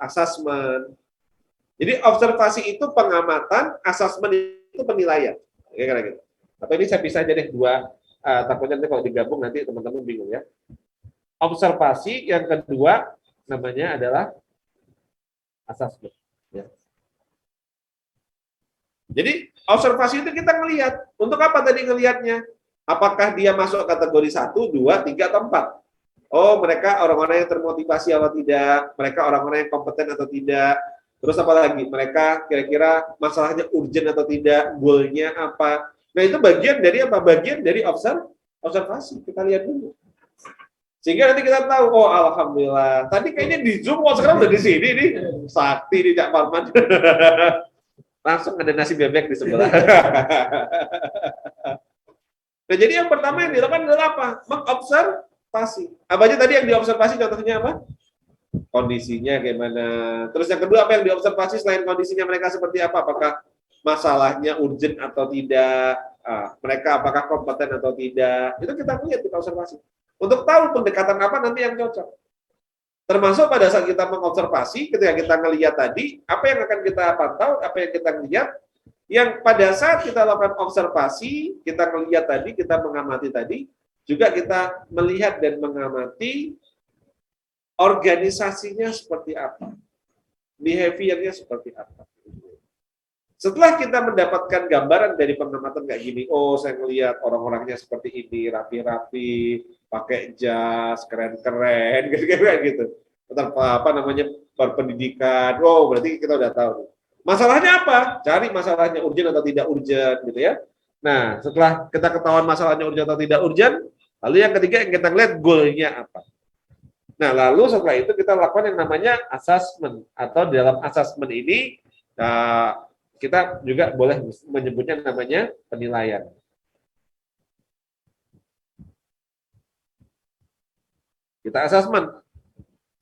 assessment. Jadi observasi itu pengamatan, assessment itu penilaian. Kayak gitu. Atau ini saya pisah aja deh dua. Takutnya nanti kalau digabung nanti teman-teman bingung ya. Observasi, yang kedua namanya adalah assessment. Ya. Jadi observasi itu kita ngelihat. Untuk apa tadi ngelihatnya? Apakah dia masuk kategori 1, 2, 3, atau 4? Oh, mereka orang-orang yang termotivasi atau tidak? Mereka orang-orang yang kompeten atau tidak? Terus apa lagi? Mereka kira-kira masalahnya urgent atau tidak? Goalnya apa? Nah, itu bagian dari apa? Bagian dari observasi. Kita lihat dulu. Sehingga nanti kita tahu, oh alhamdulillah. Tadi kayaknya di Zoom, oh sekarang udah di sini nih. Sakti di Cak Parman. Langsung ada nasi bebek di sebelah. Nah, jadi yang pertama yang dilakukan adalah apa? Mengobservasi. Apa aja tadi yang diobservasi contohnya apa? Kondisinya gimana. Terus yang kedua apa yang diobservasi selain kondisinya mereka seperti apa? Apakah masalahnya urgent atau tidak? Mereka apakah kompeten atau tidak? Itu kita lihat, kita observasi. Untuk tahu pendekatan apa nanti yang cocok. Termasuk pada saat kita mengobservasi, ketika kita ngelihat tadi, apa yang akan kita pantau, apa yang kita lihat, yang pada saat kita lakukan observasi, kita melihat tadi, kita mengamati tadi, juga kita melihat dan mengamati organisasinya seperti apa. behaviornya seperti apa. Setelah kita mendapatkan gambaran dari pengamatan kayak gini, oh saya melihat orang-orangnya seperti ini, rapi-rapi, pakai jas, keren-keren, gitu. Atau apa namanya, berpendidikan, oh berarti kita udah tahu. Masalahnya apa? Cari masalahnya urgent atau tidak urgent, gitu ya. Nah, setelah kita ketahuan masalahnya urgent atau tidak urgent, lalu yang ketiga yang kita lihat goalnya apa. Nah, lalu setelah itu kita lakukan yang namanya assessment, atau di dalam assessment ini kita juga boleh menyebutnya namanya penilaian. Kita assessment.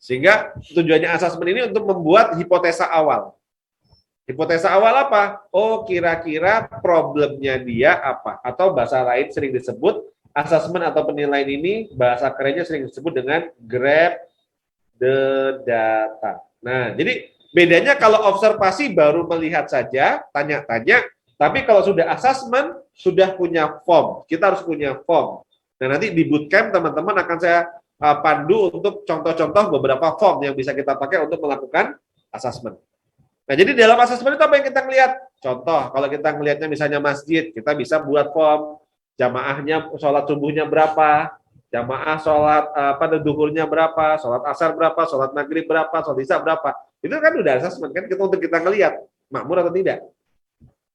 Sehingga tujuannya assessment ini untuk membuat hipotesa awal. Hipotesa awal apa? Oh, kira-kira problemnya dia apa? Atau bahasa lain sering disebut, assessment atau penilaian ini, bahasa kerennya sering disebut dengan grab the data. Nah, jadi bedanya kalau observasi baru melihat saja, tanya-tanya, tapi kalau sudah assessment, sudah punya form. Kita harus punya form. Nah, nanti di bootcamp teman-teman akan saya pandu untuk contoh-contoh beberapa form yang bisa kita pakai untuk melakukan assessment. Nah, jadi dalam assessment itu apa yang kita lihat? Contoh, kalau kita melihatnya misalnya masjid, kita bisa buat form, jamaahnya sholat subuhnya berapa, jamaah sholat duhurnya berapa, sholat asar berapa, sholat maghrib berapa, sholat isya berapa. Itu kan udah assessment kan, kita untuk kita ngelihat makmur atau tidak.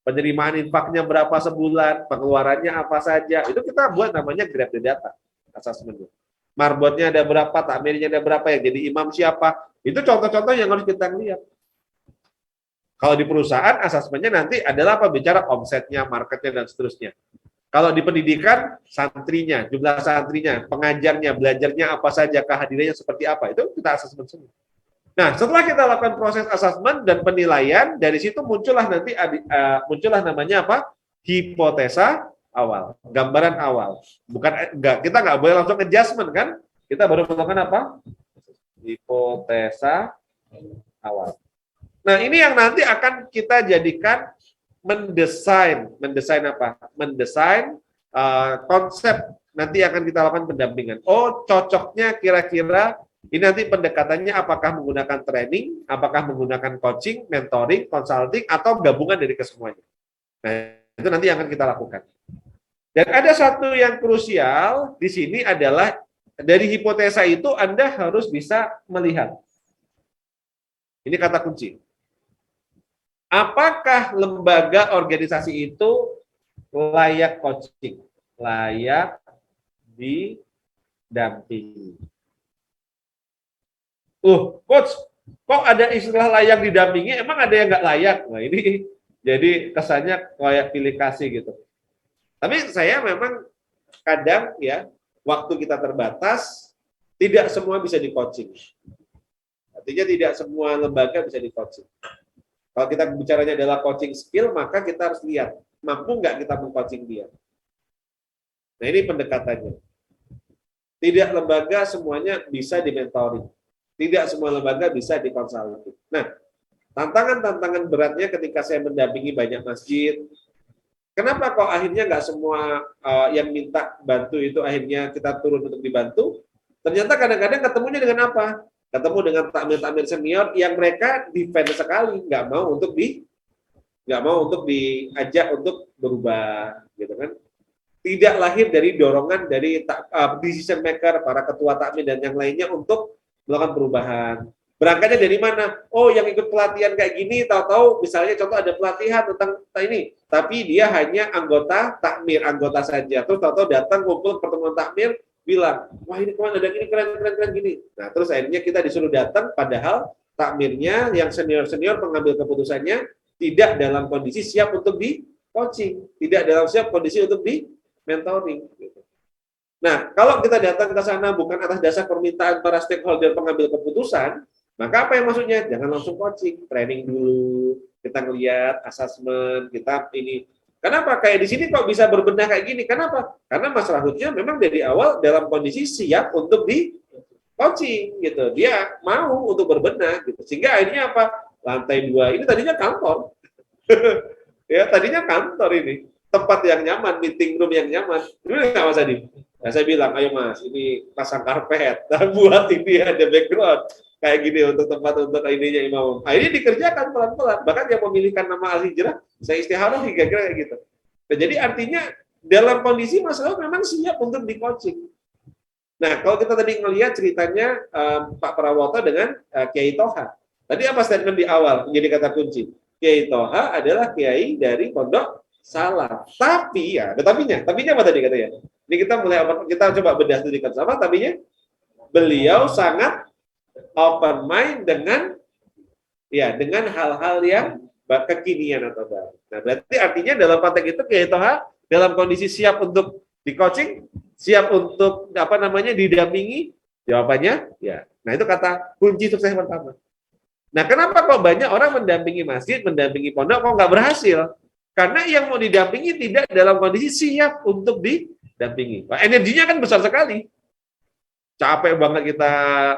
Penerimaan infaknya berapa sebulan, pengeluarannya apa saja, itu kita buat namanya grab the data, assessment. Marbotnya ada berapa, takmirnya ada berapa, yang jadi imam siapa, itu contoh-contoh yang harus kita lihat. Kalau di perusahaan, assessment-nya nanti adalah apa, bicara omsetnya, marketnya, dan seterusnya. Kalau di pendidikan, santrinya, jumlah santrinya, pengajarnya, belajarnya apa saja, kehadirannya seperti apa, itu kita assessment semua. Nah, setelah kita lakukan proses assessment dan penilaian, dari situ muncullah nanti muncullah namanya apa? Hipotesa awal, gambaran awal. Bukan kita nggak boleh langsung adjustment kan? Kita baru melakukan apa? Hipotesa awal. Nah, ini yang nanti akan kita jadikan mendesain apa? Mendesain konsep nanti akan kita lakukan pendampingan. Oh, cocoknya kira-kira ini nanti pendekatannya apakah menggunakan training, apakah menggunakan coaching, mentoring, consulting, atau gabungan dari kesemuanya. Nah, itu nanti yang akan kita lakukan. Dan ada satu yang krusial di sini adalah dari hipotesa itu Anda harus bisa melihat. Ini kata kunci. Apakah lembaga organisasi itu layak coaching, layak didampingi? Coach, kok ada istilah layak didampingi, emang ada yang nggak layak? Nah, ini jadi kesannya kayak pilih kasih gitu. Tapi saya memang kadang ya, waktu kita terbatas, tidak semua bisa di-coaching. Artinya tidak semua lembaga bisa di-coaching. Kalau kita bicaranya adalah coaching skill, maka kita harus lihat, mampu nggak kita meng-coaching dia. Nah, ini pendekatannya. Tidak lembaga semuanya bisa di-mentoring. Tidak semua lembaga bisa dikonsultasi. Nah, tantangan-tantangan beratnya ketika saya mendampingi banyak masjid, kenapa kok akhirnya nggak semua yang minta bantu itu akhirnya kita turun untuk dibantu? Ternyata kadang-kadang ketemunya dengan apa? Ketemu dengan takmir-takmir senior yang mereka defend sekali, nggak mau untuk diajak untuk berubah, gitu kan? Tidak lahir dari dorongan dari decision maker, para ketua takmir dan yang lainnya untuk melakukan perubahan. Berangkatnya dari mana? Oh, yang ikut pelatihan kayak gini, tahu-tahu misalnya contoh ada pelatihan tentang ini, tapi dia hanya anggota takmir, anggota saja. Terus tahu-tahu datang kumpul pertemuan takmir, bilang, wah ini kemana ada gini keren gini. Nah, terus akhirnya kita disuruh datang, padahal takmirnya yang senior pengambil keputusannya tidak dalam kondisi siap untuk di coaching, tidak dalam siap kondisi untuk di mentoring. Nah, kalau kita datang ke sana bukan atas dasar permintaan para stakeholder pengambil keputusan, maka apa yang maksudnya? Jangan langsung coaching, training dulu, kita ngelihat, assessment, kita ini. Kenapa? Kayak di sini kok bisa berbenah kayak gini? Kenapa? Karena Mas Rahutnya memang dari awal dalam kondisi siap untuk di coaching, gitu. Dia mau untuk berbenah, gitu. Sehingga akhirnya apa? Lantai 2 ini tadinya kantor. Ya, tadinya kantor ini. Tempat yang nyaman, meeting room yang nyaman. Ini nggak Mas Adi? Nah, saya bilang, ayo Mas, ini pasang karpet, buat ini ada background kayak gini untuk tempat untuk ininya imam. Nah, ini dikerjakan pelan-pelan. Bahkan yang memilihkan nama Al-Hijrah, saya istikharah kira-kira kayak gitu. Nah, jadi artinya dalam kondisi Mas Raul memang siap untuk di coaching. Nah, kalau kita tadi ngelihat ceritanya Pak Prawoto dengan Kiai Toha. Tadi apa statement di awal menjadi kata kunci? Kiai Toha adalah kiai dari Pondok Salaf. Tapi ya, ada tapinya. Tapinya apa tadi katanya? Ini kita coba bedah sedikit sama tapinya. Beliau sangat open mind dengan hal-hal yang kekinian atau baru. Nah, berarti artinya dalam konteks itu Kiai Toha dalam kondisi siap untuk di coaching, siap untuk didampingi? Jawabannya ya. Nah, itu kata kunci sukses pertama. Nah, kenapa kok banyak orang mendampingi masjid, mendampingi pondok kok nggak berhasil? Karena yang mau didampingi tidak dalam kondisi siap untuk didampingi. Nah, energinya kan besar sekali. Capek banget kita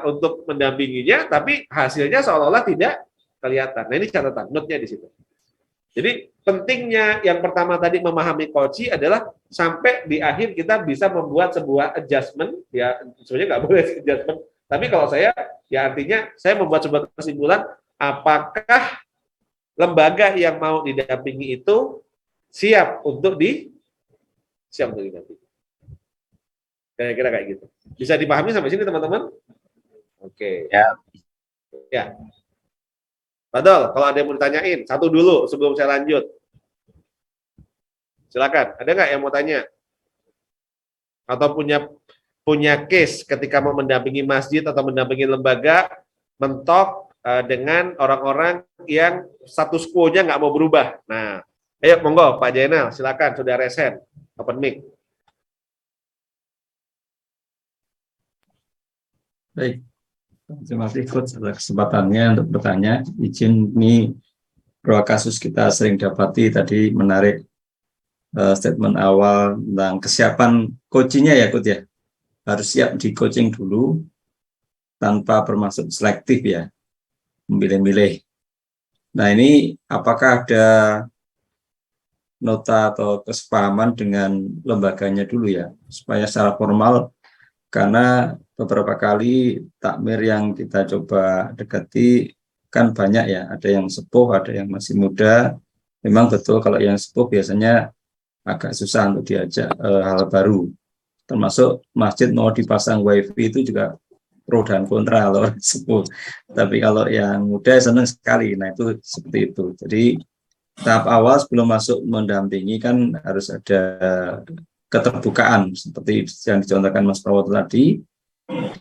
untuk mendampinginya, tapi hasilnya seolah-olah tidak kelihatan. Nah, ini catatan, note-nya di situ. Jadi pentingnya yang pertama tadi memahami coaching adalah sampai di akhir kita bisa membuat sebuah adjustment, ya sebenarnya nggak boleh adjustment, tapi kalau saya, ya artinya saya membuat sebuah kesimpulan, apakah lembaga yang mau didampingi itu siap untuk didampingi. Kira-kira kayak gitu. Bisa dipahami sampai sini teman-teman? Oke. Ya. Padahal kalau ada yang mau ditanyain, satu dulu sebelum saya lanjut. Silakan. Ada nggak yang mau tanya? Atau punya case ketika mau mendampingi masjid atau mendampingi lembaga, mentok dengan orang-orang yang status quo-nya nggak mau berubah. Nah, ayo monggo Pak Jainal, silakan sudah resen, open mic. Baik. Terima kasih Coach atas kesempatannya untuk bertanya. Izin ini beberapa kasus kita sering dapati tadi menarik statement awal tentang kesiapan coachingnya ya Coach ya. Harus siap di coaching dulu tanpa bermaksud selektif ya. Memilih-milih. Nah ini apakah ada nota atau kesepahaman dengan lembaganya dulu ya. Supaya secara formal, karena beberapa kali takmir yang kita coba dekati kan banyak ya, ada yang sepuh, ada yang masih muda. Memang betul kalau yang sepuh biasanya agak susah untuk diajak hal baru. Termasuk masjid mau dipasang wifi itu juga pro dan kontra kalau sepuh. Tapi kalau yang muda senang sekali. Nah itu seperti itu. Jadi tahap awal sebelum masuk mendampingi kan harus ada keterbukaan seperti yang dicontohkan Mas Prawoto tadi.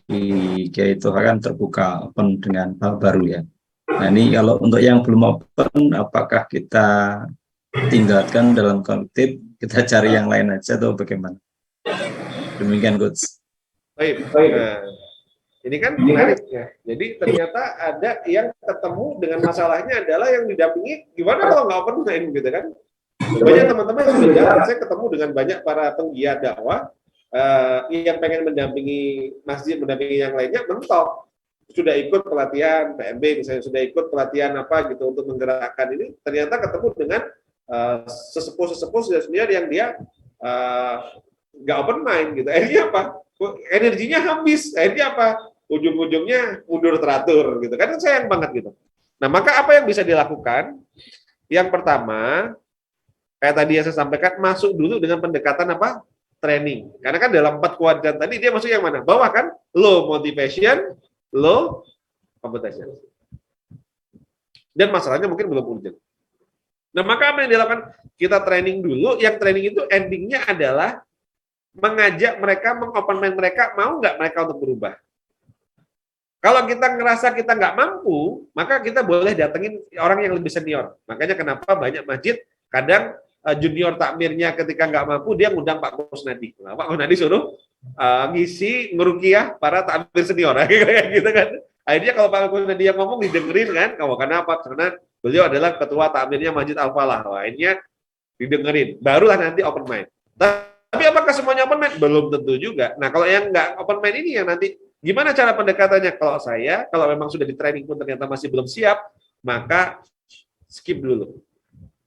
Di Kiai Toha kan terbuka, open dengan hal baru ya. Nah ini kalau untuk yang belum open, apakah kita tinggalkan dalam kolektif, kita cari yang lain aja atau bagaimana? Demikian Coach. Baik. Nah, ini kan menarik ya. Jadi ternyata ada yang ketemu dengan masalahnya adalah yang didampingi gimana kalau nggak open mind gitu kan? Banyak teman-teman yang sudah jalan, saya ketemu dengan banyak para penggiat dakwah yang pengen mendampingi masjid, mendampingi yang lainnya, mentok. Sudah ikut pelatihan PMB, misalnya sudah ikut pelatihan apa gitu untuk menggerakkan ini, ternyata ketemu dengan sesepuh-sesepuh senior yang dia nggak open mind gitu. Akhirnya apa? Energinya habis. Akhirnya apa? Ujung-ujungnya mundur teratur gitu. Kan sayang banget gitu. Nah, maka apa yang bisa dilakukan? Yang pertama, kayak tadi yang saya sampaikan, masuk dulu dengan pendekatan apa? Training. Karena kan dalam 4 kuadran tadi dia masuk yang mana? Bawah kan? Low motivation, low competition. Dan masalahnya mungkin belum urgent. Nah, maka apa yang dilakukan? Kita training dulu. Yang training itu endingnya adalah mengajak mereka, mengopen mind mereka, mau nggak mereka untuk berubah. Kalau kita ngerasa kita nggak mampu, maka kita boleh datengin orang yang lebih senior. Makanya kenapa banyak masjid kadang junior takmirnya ketika nggak mampu, dia ngundang Pak Kusnadi. Nah, Pak Kusnadi suruh ngisi ngerukiah para takmir senior, kayak gitu kan. Akhirnya kalau Pak Kusnadi yang ngomong didengerin kan, kenapa? Karena beliau adalah ketua takmirnya Masjid Al-Falah. Akhirnya didengerin, barulah nanti open mind. Tapi apakah semuanya open mind? Belum tentu juga. Nah, kalau yang nggak open mind ini yang nanti gimana cara pendekatannya? Kalau memang sudah di training pun ternyata masih belum siap, maka skip dulu.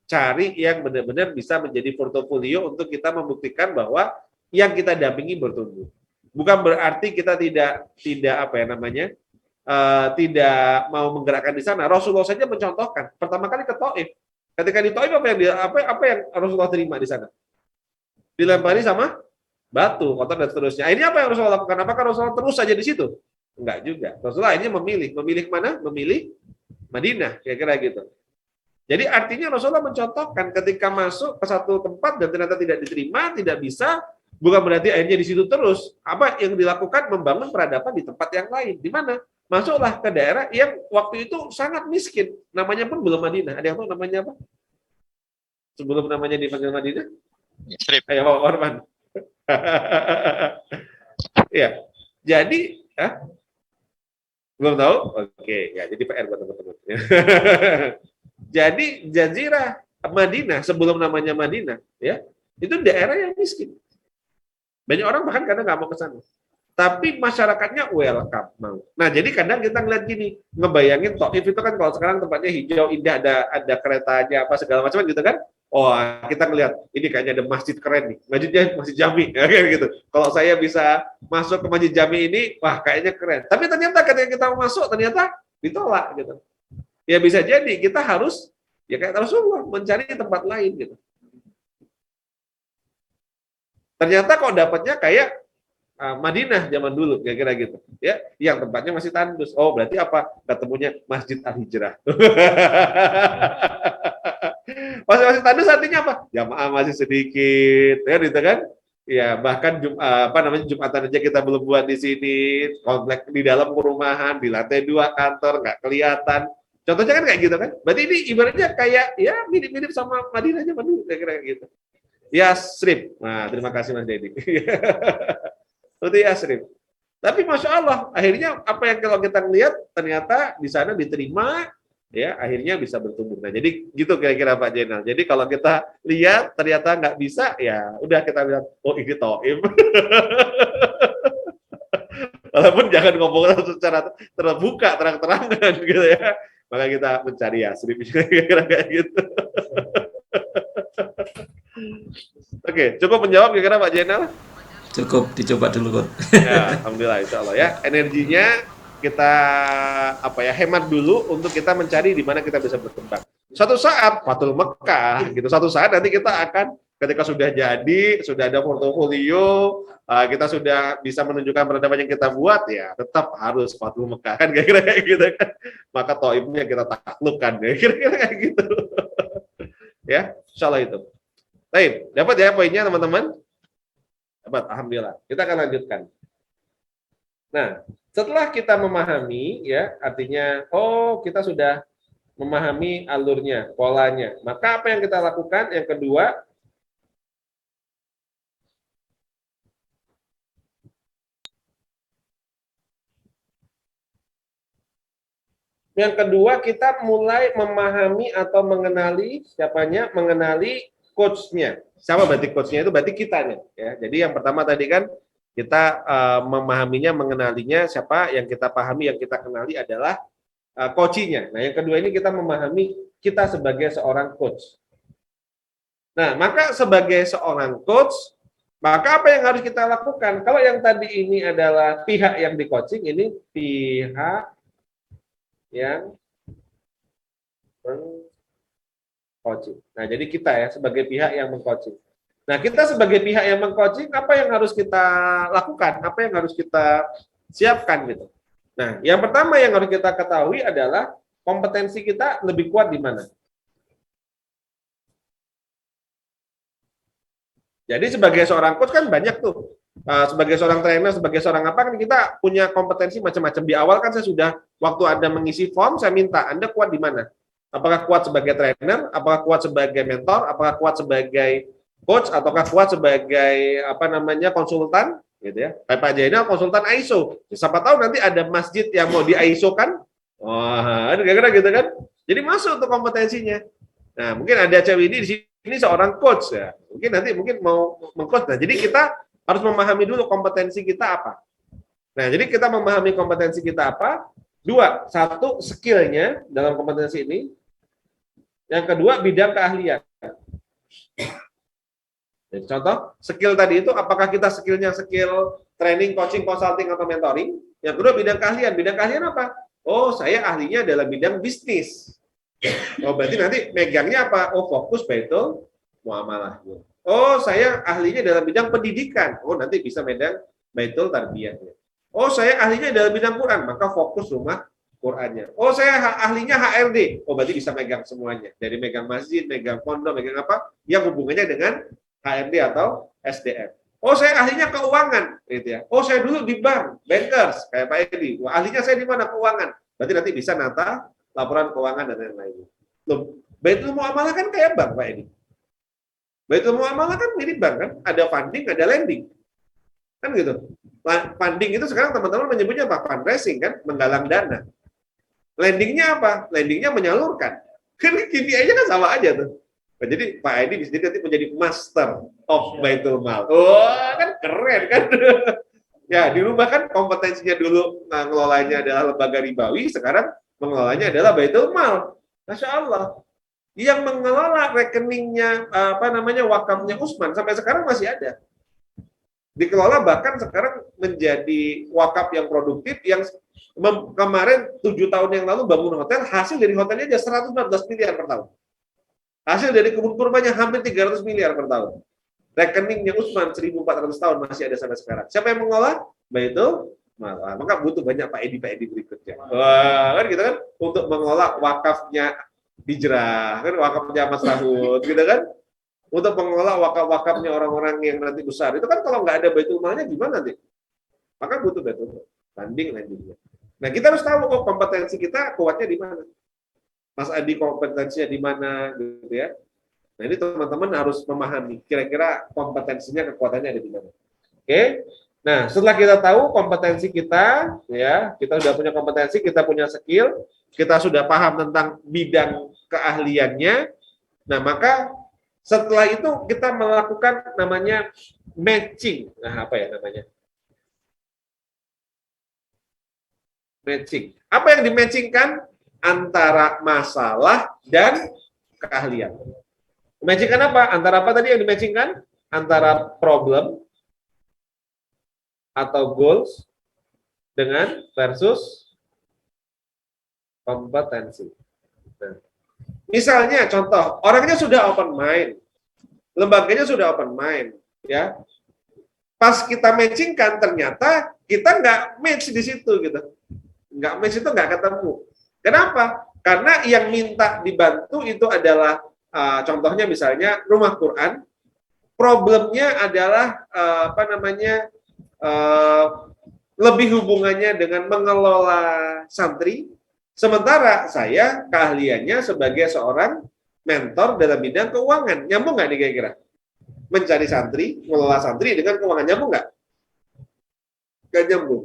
Cari yang benar-benar bisa menjadi portofolio untuk kita membuktikan bahwa yang kita dampingi bertumbuh. Bukan berarti kita tidak tidak mau menggerakkan di sana. Rasulullah saja mencontohkan. Pertama kali ke Taif. Ketika di Taif apa yang Rasulullah terima di sana? Dilempari sama batu, kotor dan seterusnya. Ini apa yang Rasulullah lakukan? Apakah Rasulullah terus saja di situ? Enggak juga. Rasulullah ini memilih mana? Memilih Madinah, kira-kira gitu. Jadi artinya Rasulullah mencontohkan ketika masuk ke satu tempat dan ternyata tidak diterima, tidak bisa, bukan berarti akhirnya di situ terus. Apa yang dilakukan? Membangun peradaban di tempat yang lain. Di mana? Masuklah ke daerah yang waktu itu sangat miskin. Namanya pun belum Madinah. Ada yang tahu namanya apa? Sebelum namanya dipanggil Madinah? Yasrib. Ayo, Pak Orman. Ya, jadi, belum tahu? Oke, ya jadi PR buat teman-teman. Jadi Jazirah Madinah sebelum namanya Madinah, ya itu daerah yang miskin. Banyak orang bahkan kadang nggak mau ke sana. Tapi masyarakatnya welcome mau. Nah, jadi kadang kita ngeliat gini, ngebayangin Taif itu kan kalau sekarang tempatnya hijau, indah, ada keretanya apa segala macam gitu kan. Oh, kita ngeliat ini kayaknya ada masjid keren nih. Masjidnya Masjid Jami kayak gitu. Kalau saya bisa masuk ke Masjid Jami ini, wah kayaknya keren. Tapi ternyata ketika kita mau masuk ternyata ditolak gitu. Ya bisa jadi kita harus ya kayak Rasulullah mencari tempat lain gitu. Ternyata kok dapatnya kayak Madinah zaman dulu kira-kira gitu ya, yang tempatnya masih tandus. Oh berarti apa? Ketemunya Masjid Al-Hijrah. Masih tandus artinya apa? Jamaah masih sedikit ya gitu kan. Ya bahkan Jumatan aja kita belum buat di sini, komplek di dalam perumahan, di lantai 2 kantor nggak kelihatan. Contohnya kan kayak gitu kan. Berarti ini ibaratnya kayak ya mirip-mirip sama Madinah zaman dulu kira-kira gitu. Yasrib. Nah, terima kasih Mas Dedi. Itu Yasrib. Tapi Masya Allah, akhirnya apa yang kalau kita lihat ternyata di sana diterima, ya akhirnya bisa bertumbuh. Nah, jadi gitu kira-kira Pak Jenal. Jadi kalau kita lihat ternyata nggak bisa, ya udah kita lihat, oh ini Taif. Walaupun jangan ngomong secara terbuka, terang-terangan gitu ya. Maka kita mencari Yasrib kira-kira kayak gitu. Oke, cukup menjawab kira-kira Pak Jenal? Cukup, dicoba dulu kok. Ya, alhamdulillah insya Allah ya. Energinya kita hemat dulu untuk kita mencari di mana kita bisa berkembang. Suatu saat Fathul Mekah gitu. Suatu saat nanti kita akan ketika sudah jadi, sudah ada portofolio, kita sudah bisa menunjukkan peradaban yang kita buat ya, tetap harus Fathul Mekah kan kira-kira kayak gitu kan. Maka Taifnya kita taklukkan ya, kira-kira kayak gitu. Ya, insyaallah itu. Baik, dapat ya poinnya teman-teman? Dapat, alhamdulillah. Kita akan lanjutkan. Nah, setelah kita memahami ya, artinya kita sudah memahami alurnya, polanya. Maka apa yang kita lakukan? Yang kedua, kita mulai memahami atau mengenali siapanya, mengenali coach-nya. Siapa berarti coach-nya itu? Berarti kitanya. Ya. Jadi yang pertama tadi kan kita memahaminya, mengenalinya, siapa yang kita pahami, yang kita kenali adalah coach-nya. Nah yang kedua ini kita memahami kita sebagai seorang coach. Nah maka sebagai seorang coach, maka apa yang harus kita lakukan? Kalau yang tadi ini adalah pihak yang di coaching, ini pihak yang coaching. Nah, jadi kita ya sebagai pihak yang mengcoaching. Nah, kita sebagai pihak yang mengcoaching, apa yang harus kita lakukan? Apa yang harus kita siapkan gitu. Nah, yang pertama yang harus kita ketahui adalah kompetensi kita lebih kuat di mana. Jadi sebagai seorang coach kan banyak tuh. Sebagai seorang trainer, sebagai seorang apa kan kita punya kompetensi macam-macam. Di awal kan saya sudah waktu Anda mengisi form, saya minta Anda kuat di mana? Apakah kuat sebagai trainer, apakah kuat sebagai mentor, apakah kuat sebagai coach, ataukah kuat sebagai konsultan, gitu ya. Kayak Pak Jainal konsultan ISO. Siapa tahu nanti ada masjid yang mau di ISO kan? Wah, kira-kira gitu kan? Jadi masuk untuk kompetensinya. Nah, mungkin ada cewek ini di sini seorang coach ya. Mungkin mau mengcoach. Nah, jadi kita harus memahami dulu kompetensi kita apa. Nah, jadi kita memahami kompetensi kita apa. 2, 1 skillnya dalam kompetensi ini. Yang kedua bidang keahlian. Jadi, contoh, skill tadi itu apakah kita skillnya skill training, coaching, consulting, atau mentoring? Yang kedua, bidang keahlian. Bidang keahlian apa? Oh, saya ahlinya dalam bidang bisnis. Oh, berarti nanti megangnya apa? Oh, fokus Baitul Muamalah. Oh, saya ahlinya dalam bidang pendidikan. Oh, nanti bisa megang Baitul Tarbiyah. Oh, saya ahlinya dalam bidang Quran, maka fokus rumah Qurannya. Oh, saya ahlinya HRD. Oh, berarti bisa megang semuanya. Dari megang masjid, megang pondok, megang apa yang hubungannya dengan HRD atau SDM. Oh, saya ahlinya keuangan, gitu ya. Oh, saya dulu di bank, bankers, kayak Pak Edi. Wah, ahlinya saya di mana? Keuangan. Berarti nanti bisa nata laporan keuangan dan lain-lain. Loh, Baitul Muamalah kan kayak bank, Pak Edi. Baitul Muamalah kan mirip bank kan? Ada funding, ada lending. Kan gitu. Funding itu sekarang teman-teman menyebutnya apa? Fundraising kan, menggalang dana. Lendingnya apa? Lendingnya menyalurkan. Kan KPI-nya kan sama aja tuh. Nah, jadi Pak Edi bisa nanti menjadi master of Baitul Mal. Wah, kan keren kan? Ya, dirubah kan kompetensinya dulu ngelolanya adalah lembaga ribawi, sekarang mengelolanya adalah Baitul Mal. Masya Allah. Yang mengelola rekeningnya wakafnya Usman sampai sekarang masih ada. Dikelola bahkan sekarang menjadi wakaf yang produktif yang kemarin 7 tahun yang lalu bangun hotel, hasil dari hotelnya aja 114 miliar per tahun. Hasil dari kebun kurmanya hampir 300 miliar per tahun. Rekeningnya Usman 1.400 tahun masih ada sampai sekarang. Siapa yang mengelola? Baitul Mal. Maka butuh banyak Pak Edi berikutnya. Wah, kan gitu kan untuk mengelola wakafnya Hijrah, kan wakafnya Mas Rahud, gitu kan? Untuk mengelola wakaf-wakafnya orang-orang yang nanti besar. Itu kan kalau nggak ada Baitul Malnya gimana nanti? Maka butuh Baitul Mal. Landingnya. Nah, kita harus tahu kompetensi kita kuatnya di mana. Mas Adi kompetensinya di mana gitu ya. Nah, ini teman-teman harus memahami kira-kira kompetensinya, kekuatannya ada di mana. Oke. Nah, setelah kita tahu kompetensi kita, ya, kita sudah punya kompetensi, kita punya skill, kita sudah paham tentang bidang keahliannya. Nah, maka setelah itu kita melakukan namanya matching. Nah, apa ya namanya? Matching. Apa yang dimatchingkan? Antara masalah dan keahlian. Matchingkan apa? Antara apa tadi yang dimatchingkan? Antara problem atau goals dengan versus kompetensi. Nah, misalnya contoh, orangnya sudah open mind, lembaganya sudah open mind, ya. Pas kita matchingkan ternyata kita nggak match di situ gitu, nggak match itu nggak ketemu. Kenapa? Karena yang minta dibantu itu adalah contohnya misalnya rumah Quran, problemnya adalah lebih hubungannya dengan mengelola santri, sementara saya keahliannya sebagai seorang mentor dalam bidang keuangan. Nyambung nggak nih kira-kira? Mencari santri, mengelola santri dengan keuangan, nyambung nggak? Nggak nyambung.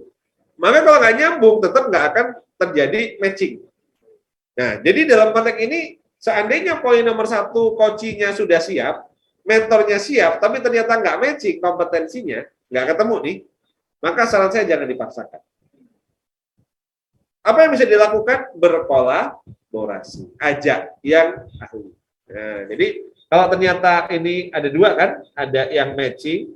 Maka kalau nggak nyambung, tetap nggak akan terjadi matching. Nah, jadi dalam konteks ini, seandainya poin nomor 1 coachingnya sudah siap, mentornya siap, tapi ternyata nggak matching kompetensinya, nggak ketemu nih, maka saran saya jangan dipaksakan. Apa yang bisa dilakukan? Berkolaborasi, ajak yang ahli. Nah, jadi kalau ternyata ini ada 2 kan, ada yang matching,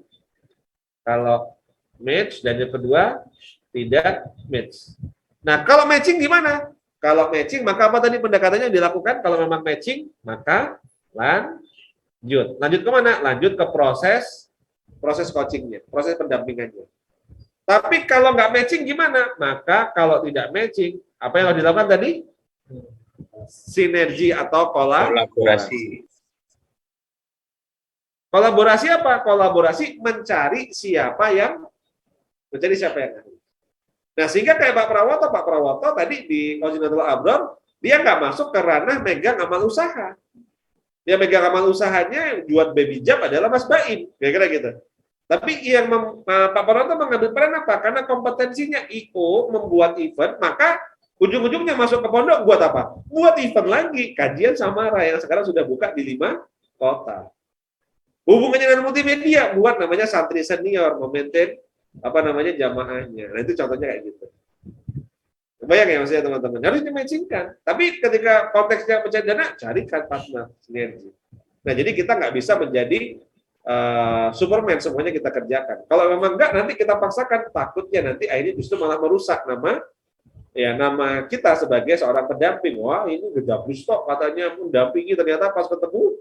kalau match, dan yang kedua tidak match. Nah, kalau matching gimana? Kalau matching, maka apa tadi pendekatannya dilakukan? Kalau memang matching, maka lanjut. Lanjut kemana? Lanjut ke proses coachingnya, proses pendampingannya. Tapi kalau nggak matching gimana? Maka kalau tidak matching, apa yang harus dilakukan tadi? Sinergi atau kolaborasi. Kolaborasi apa? Kolaborasi mencari siapa yang ahli. Nah, sehingga kayak Pak Prawoto tadi di Koordinator Abrar, dia nggak masuk ke ranah megang amal usaha. Dia megang amal usahanya, buat baby jab adalah Mas Baim, kira-kira gitu. Tapi yang Pak Prawoto mengambil peran apa? Karena kompetensinya IO, membuat event, maka ujung-ujungnya masuk ke pondok, buat apa? Buat event lagi, kajian Samara yang sekarang sudah buka di 5 kota. Hubungannya dengan multimedia, buat namanya santri senior, memaintain jamaahnya. Nah, itu contohnya kayak gitu. Bayang ya maksudnya teman-teman, harus dimatchingkan. Tapi ketika konteksnya mencari dana, carikan partner sinergi. Nah, jadi kita nggak bisa menjadi Superman semuanya kita kerjakan. Kalau memang enggak, nanti kita paksakan, takutnya nanti akhirnya justru malah merusak nama kita sebagai seorang pendamping. Wah, ini gejabris kok katanya mendampingi, ternyata pas ketemu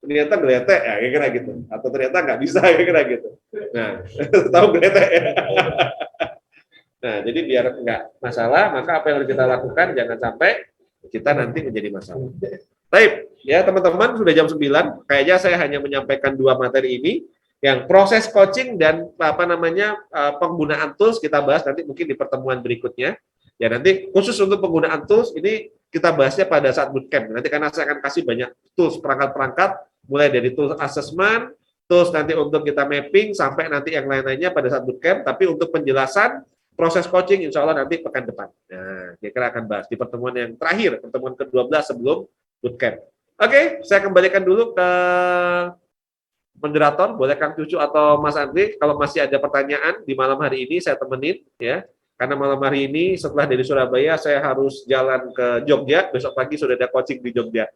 ternyata geletek ya, kira-kira gitu. Atau ternyata nggak bisa, kira-kira gitu. Nah, tahu geletek ya. Nah, jadi biar nggak masalah, maka apa yang harus kita lakukan jangan sampai kita nanti menjadi masalah. Baik, ya teman-teman, sudah jam 9. Kayaknya saya hanya menyampaikan 2 materi ini. Yang proses coaching dan penggunaan tools kita bahas nanti mungkin di pertemuan berikutnya. Ya, nanti khusus untuk penggunaan tools ini kita bahasnya pada saat bootcamp. Nanti karena saya akan kasih banyak tools, perangkat-perangkat, mulai dari tools assessment, tools nanti untuk kita mapping, sampai nanti yang lain-lainnya pada saat bootcamp. Tapi untuk penjelasan proses coaching insya Allah nanti pekan depan. Nah, kira-kira akan bahas di pertemuan yang terakhir, pertemuan ke-12 sebelum bootcamp. Oke, saya kembalikan dulu ke moderator, boleh Kang Cucu atau Mas Andri, kalau masih ada pertanyaan di malam hari ini saya temenin ya. Karena malam hari ini setelah dari Surabaya saya harus jalan ke Jogja, besok pagi sudah ada coaching di Jogja.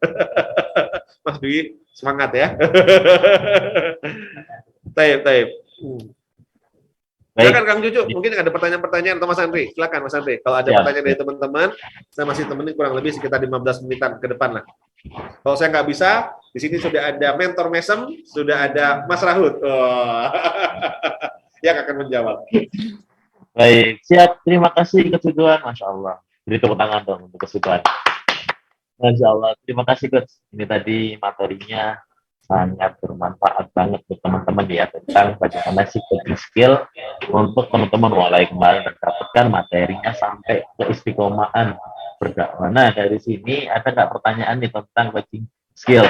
Mas Dwi, semangat ya. Taib. Silakan Kang Cucu, mungkin ada pertanyaan-pertanyaan atau Mas Andri. Silakan Mas Andri. Kalau ada pertanyaan dari teman-teman, saya masih temenin kurang lebih sekitar 15 menitan ke depan lah. Kalau saya nggak bisa, di sini sudah ada mentor mesem, sudah ada Mas Rahut yang akan menjawab. Baik, siap. Terima kasih kesetujuan, Masya Allah. Beri tepuk tangan dong untuk kesetujuan. Masya Allah. Terima kasih, Coach. Ini tadi materinya sangat bermanfaat banget untuk teman-teman ya, tentang bagaimana sih coaching skill untuk teman-teman mulai kemarin mendapatkan materinya sampai ke istiqomahan berdakwah. Nah, dari sini ada nggak pertanyaan nih tentang coaching skill?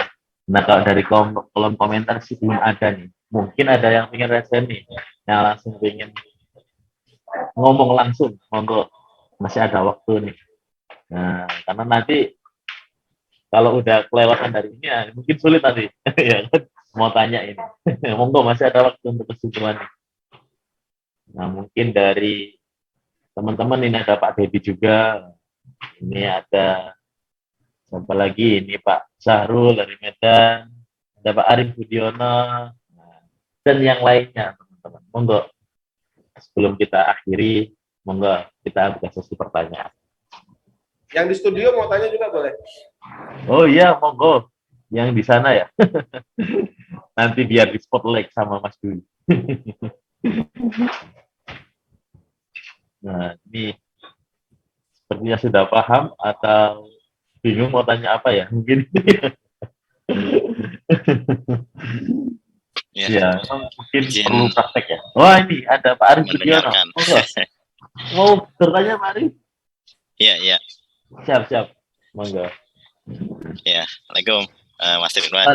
Nah, kalau dari kolom komentar sih belum ada nih. Mungkin ada yang ingin resen nih, yang langsung ingin ngomong langsung, monggo, masih ada waktu nih. Nah, karena nanti kalau udah kelewatan dari ini, ya, mungkin sulit nanti ya kan? Mau tanya ini. Monggo, masih ada waktu untuk kesimpulan. Nah, mungkin dari teman-teman ini ada Pak Dedi juga. Ini ada siapa lagi? Ini Pak Syahrul dari Medan. Ada Pak Arif Budiono. Nah, dan yang lainnya, teman-teman. Monggo, sebelum kita akhiri, monggo kita buka sesi pertanyaan. Yang di studio mau tanya juga boleh. Oh iya, monggo. Yang di sana ya. Nanti biar di spotlight sama Mas Dwi. Nah, ini sepertinya sudah paham atau bingung mau tanya apa ya? Mungkin. Ya, mungkin perlu praktek ya. Wah, ini ada Pak Arif Budiono. Mau bertanya Pak Arif? Iya. Siap. Monggo. Ya, Assalamualaikum Mas Ridwan.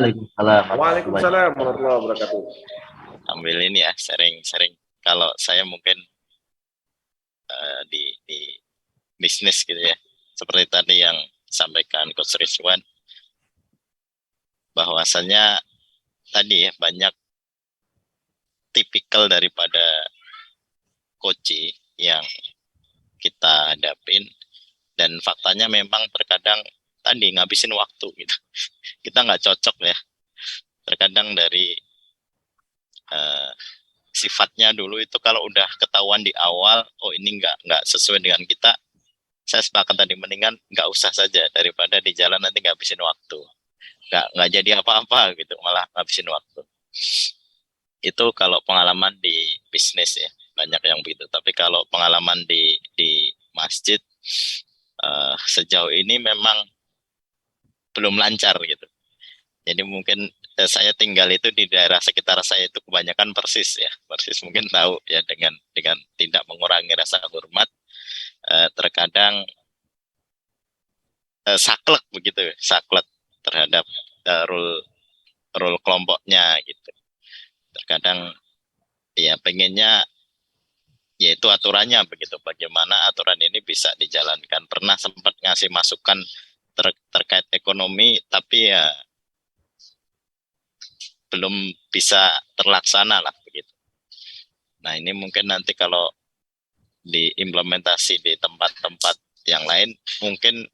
Waalaikumsalam warahmatullahi wabarakatuh. Ambil ini ya, sharing. Kalau saya mungkin di bisnis gitu ya, seperti tadi yang disampaikan Coach Ridwan, bahwasannya tadi ya banyak tipikal daripada coaching yang kita hadapin, dan faktanya memang terkadang tadi ngabisin waktu gitu. Kita nggak cocok ya. Terkadang dari sifatnya dulu itu kalau udah ketahuan di awal, oh ini nggak sesuai dengan kita, saya sepakat tadi mendingan nggak usah saja daripada di jalan nanti ngabisin waktu. Nggak jadi apa-apa gitu, malah ngabisin waktu. Itu kalau pengalaman di bisnis ya, banyak yang begitu. Tapi kalau pengalaman di masjid, sejauh ini memang belum lancar gitu. Jadi mungkin saya tinggal itu di daerah sekitar saya itu kebanyakan Persis ya. Persis mungkin tahu ya, dengan tidak mengurangi rasa hormat, terkadang saklek begitu, saklek terhadap rule kelompoknya gitu. Terkadang ya pengennya yaitu aturannya begitu, bagaimana aturan ini bisa dijalankan. Pernah sempat ngasih masukan terkait ekonomi, tapi ya belum bisa terlaksana lah begitu. Nah, ini mungkin nanti kalau diimplementasi di tempat-tempat yang lain, mungkin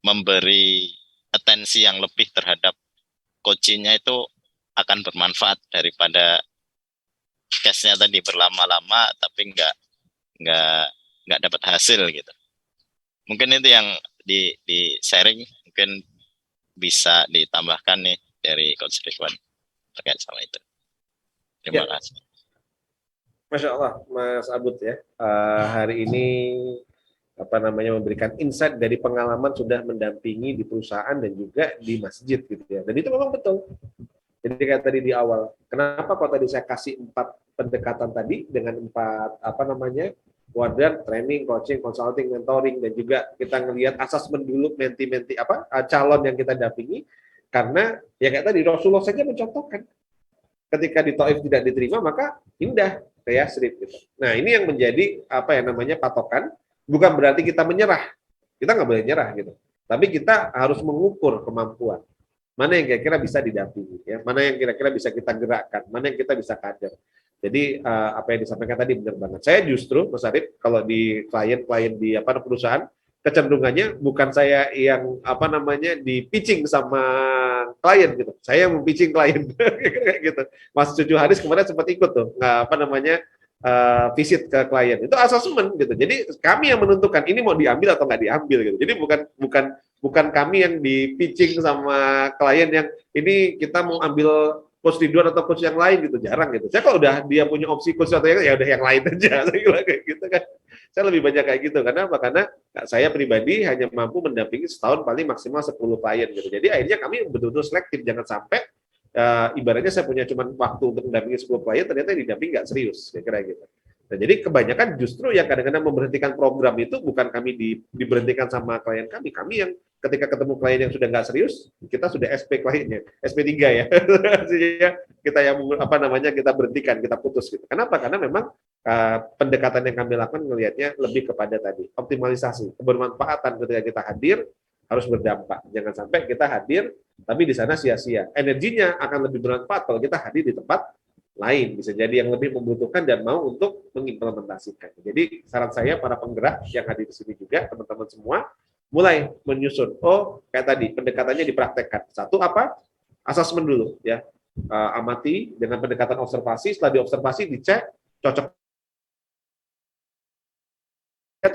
memberi atensi yang lebih terhadap coachingnya itu akan bermanfaat daripada case-nya tadi berlama-lama tapi nggak dapat hasil gitu. Mungkin itu yang di sharing, mungkin bisa ditambahkan nih dari Coach Ridwan terkait sama itu. Terima kasih. Masya Allah, Mas Abud ya. Hari ini memberikan insight dari pengalaman sudah mendampingi di perusahaan dan juga di masjid gitu ya. Dan itu memang betul. Jadi kayak tadi di awal, kenapa kalau tadi saya kasih 4 pendekatan tadi dengan 4 kuadran, training, coaching, consulting, mentoring, dan juga kita ngelihat asesmen dulu menti-menti calon yang kita dampingi, karena ya kayak tadi Rasulullah saja mencontohkan ketika di Taif tidak diterima maka indah ke Yasrib gitu. Nah ini yang menjadi patokan, bukan berarti kita menyerah, kita nggak boleh nyerah gitu, tapi kita harus mengukur kemampuan. Mana yang kira-kira bisa didampingi, ya? Mana yang kira-kira bisa kita gerakkan, mana yang kita bisa kader. Jadi apa yang disampaikan tadi benar banget. Saya justru, Mas Arif, kalau di klien-klien di perusahaan, kecenderungannya bukan saya yang di pitching sama klien gitu. Saya yang pitching klien gitu. Mas Cucu Haris kemarin sempat ikut tuh, visit ke klien. Itu asesmen gitu. Jadi kami yang menentukan ini mau diambil atau nggak diambil gitu. Jadi bukan kami yang di pitching sama klien yang ini kita mau ambil coach Ridwan atau coach yang lain gitu, jarang gitu. Saya kalau udah dia punya opsi coach atau ya udah yang lain aja, saya kira kayak gitu kan. Saya lebih banyak kayak gitu. Karena saya pribadi hanya mampu mendampingi setahun paling maksimal 10 klien gitu. Jadi akhirnya kami betul-betul selektif, jangan sampai ibaratnya saya punya cuma waktu untuk mendampingi 10 klien, ternyata didampingi nggak serius, kira-kira gitu. Nah, jadi kebanyakan justru yang kadang-kadang memberhentikan program itu bukan kami diberhentikan sama klien kami yang ketika ketemu klien yang sudah nggak serius, kita sudah SP kliennya, SP3 ya, kita yang kita berhentikan, kita putus gitu. Kenapa? Karena memang pendekatan yang kami lakukan melihatnya lebih kepada tadi optimalisasi, kebermanfaatan ketika kita hadir harus berdampak. Jangan sampai kita hadir tapi di sana sia-sia. Energinya akan lebih bermanfaat kalau kita hadir di tempat lain, bisa jadi yang lebih membutuhkan dan mau untuk mengimplementasikan. Jadi saran saya para penggerak yang hadir di sini juga, teman-teman semua, mulai menyusun. Oh, kayak tadi pendekatannya dipraktekkan. Satu asesmen dulu ya. Amati dengan pendekatan observasi, setelah diobservasi dicek cocok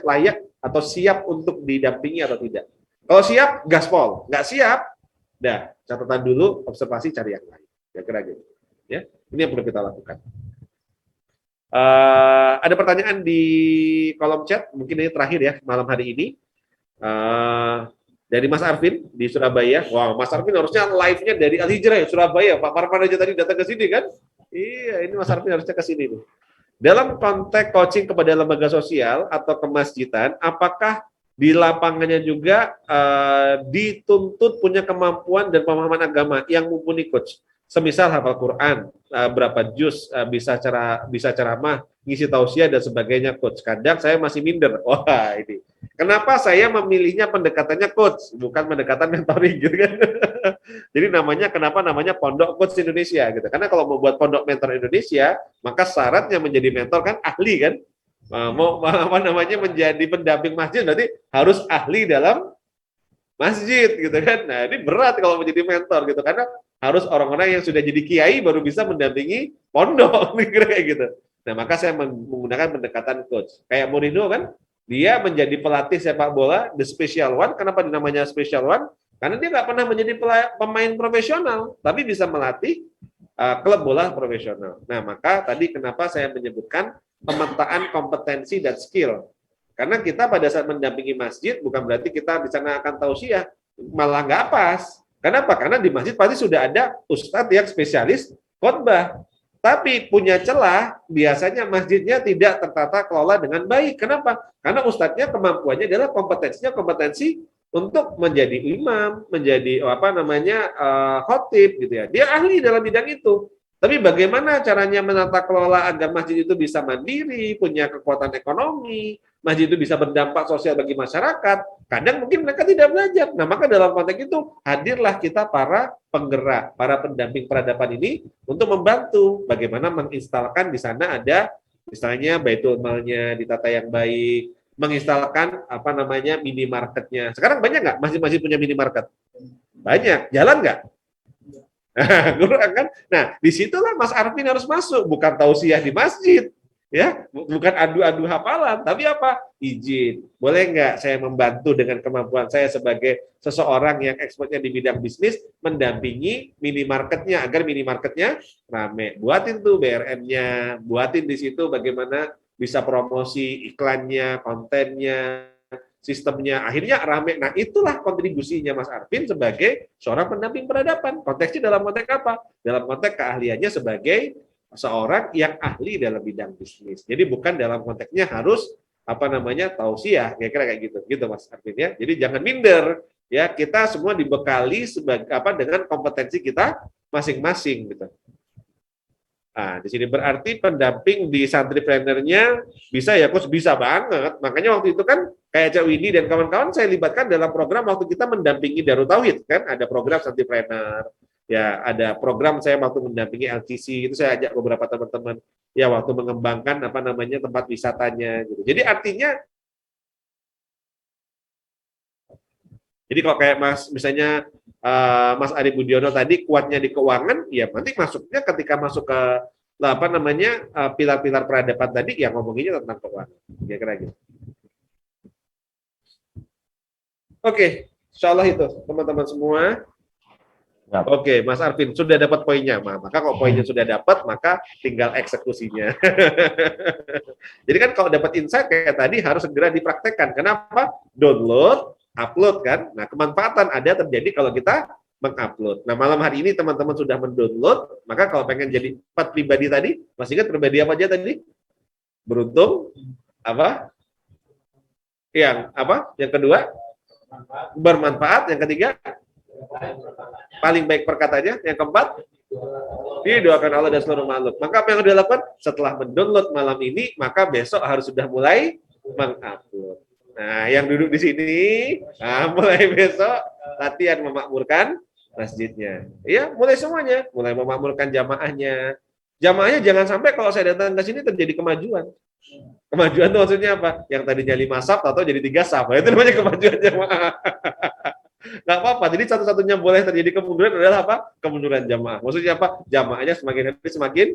layak atau siap untuk didampingi atau tidak. Kalau siap, gaspol. Nggak siap, dah catatan dulu, observasi, cari yang lain. Kira-kira gitu. Ya, ini yang perlu kita lakukan. Ada pertanyaan di kolom chat, mungkin ini terakhir ya malam hari ini. Dari Mas Arvin di Surabaya. Wow, Mas Arvin harusnya live-nya dari Al-Hijrah ya, Surabaya. Pak Marman aja tadi datang ke sini kan? Iya, ini Mas Arvin harusnya ke sini nih. Dalam konteks coaching kepada lembaga sosial atau kemasjidan, apakah di lapangannya juga dituntut punya kemampuan dan pemahaman agama yang mumpuni coach? Semisal hafal Quran, berapa juz, bisa ceramah, ngisi tausiah dan sebagainya coach. Kadang saya masih minder. Wah, ini. Kenapa saya memilihnya pendekatannya coach, bukan pendekatan mentoring gitu kan? Jadi kenapa namanya Pondok Coach Indonesia gitu. Karena kalau mau buat Pondok Mentor Indonesia, maka syaratnya menjadi mentor kan ahli kan? Menjadi pendamping masjid berarti harus ahli dalam masjid gitu kan. Nah, ini berat kalau menjadi mentor gitu, karena harus orang-orang yang sudah jadi kiai baru bisa mendampingi pondok, kayak gitu. Nah, maka saya menggunakan pendekatan coach. Kayak Mourinho kan, dia menjadi pelatih sepak bola, the special one. Kenapa namanya special one? Karena dia nggak pernah menjadi pemain profesional, tapi bisa melatih klub bola profesional. Nah, maka tadi kenapa saya menyebutkan pemetaan kompetensi dan skill. Karena kita pada saat mendampingi masjid, bukan berarti kita di sana akan tausiah, malah nggak pas. Kenapa? Karena di masjid pasti sudah ada ustadz yang spesialis khotbah. Tapi punya celah, biasanya masjidnya tidak tertata kelola dengan baik. Kenapa? Karena ustadznya kemampuannya adalah kompetensi untuk menjadi imam, menjadi khotib gitu ya. Dia ahli dalam bidang itu. Tapi bagaimana caranya menata kelola agar masjid itu bisa mandiri, punya kekuatan ekonomi, masjid itu bisa berdampak sosial bagi masyarakat. Kadang mungkin mereka tidak belajar. Nah, maka dalam konteks itu hadirlah kita para penggerak, para pendamping peradaban ini untuk membantu bagaimana menginstalkan di sana ada misalnya Baitul Malnya ditata yang baik, menginstalkan minimarketnya. Sekarang banyak nggak masjid-masjid punya minimarket? Banyak. Jalan nggak? Guru kan. Nah, disitulah Mas Arvin harus masuk, bukan tausiah di masjid, ya, bukan adu-adu hafalan, tapi apa? Izin. Boleh nggak saya membantu dengan kemampuan saya sebagai seseorang yang expertnya di bidang bisnis, mendampingi minimarketnya agar minimarketnya rame. Buatin tuh BRM-nya, buatin di situ bagaimana bisa promosi iklannya, kontennya, sistemnya, akhirnya rame. Nah, itulah kontribusinya Mas Arvin sebagai seorang pendamping peradaban. Konteksnya dalam konteks apa? Dalam konteks keahliannya sebagai seorang yang ahli dalam bidang bisnis. Jadi bukan dalam konteksnya harus tausiah, kira-kira kayak gitu. Gitu Mas Arvin ya. Jadi jangan minder ya, kita semua dibekali sebagai dengan kompetensi kita masing-masing gitu. Nah, di sini berarti pendamping di Santripreneurnya bisa ya, Coach, bisa banget. Makanya waktu itu kan kayak Cak Windy dan kawan-kawan saya libatkan dalam program waktu kita mendampingi Darut Tauhid kan, ada program Santripreneur. Ya, ada program saya waktu mendampingi LTC, itu saya ajak beberapa teman-teman ya waktu mengembangkan tempat wisatanya gitu. Jadi artinya kalau kayak misalnya Mas Ari Budiono tadi kuatnya di keuangan, ya nanti masuknya ketika masuk ke pilar-pilar peradaban tadi yang ngomonginnya tentang keuangan. Kira-kira gitu. Oke, insyaallah itu teman-teman semua. Oke, Mas Arvin sudah dapat poinnya, maka kalau poinnya sudah dapat, maka tinggal eksekusinya. Jadi kan kalau dapat insight kayak tadi harus segera dipraktekkan. Kenapa? Download, upload kan. Nah, kemanfaatan ada terjadi kalau kita mengupload. Nah, malam hari ini teman-teman sudah mendownload, maka kalau pengen jadi 4 pribadi tadi, masih ingat pribadi apa aja tadi? Beruntung, Yang kedua, bermanfaat. Yang ketiga, paling baik perkataannya. Yang keempat, didoakan Allah dan seluruh makhluk. Maka apa yang harus dilakukan? Setelah mendownload malam ini, maka besok harus sudah mulai mengupload. Nah, yang duduk di sini, mulai besok latihan memakmurkan masjidnya. Ya, mulai semuanya, mulai memakmurkan jamaahnya. Jamaahnya jangan sampai kalau saya datang ke sini terjadi kemajuan. Kemajuan itu maksudnya apa? Yang tadinya 5 saf atau jadi 3 saf. Itu namanya kemajuan jamaah. Nggak apa-apa. Jadi satu-satunya boleh terjadi kemunduran adalah apa? Kemunduran jamaah. Maksudnya apa? Jamaahnya semakin hari semakin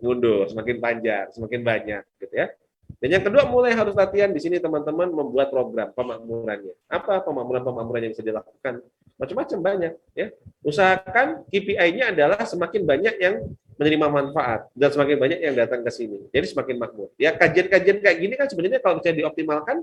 mundur, semakin panjang, semakin banyak, gitu ya. Dan yang kedua, mulai harus latihan di sini teman-teman membuat program pemakmurannya. Apa pemakmuran yang bisa dilakukan? Macam-macam banyak, ya. Usahakan KPI-nya adalah semakin banyak yang menerima manfaat dan semakin banyak yang datang ke sini. Jadi semakin makmur. Ya, kajian-kajian kayak gini kan sebenarnya kalau bisa dioptimalkan,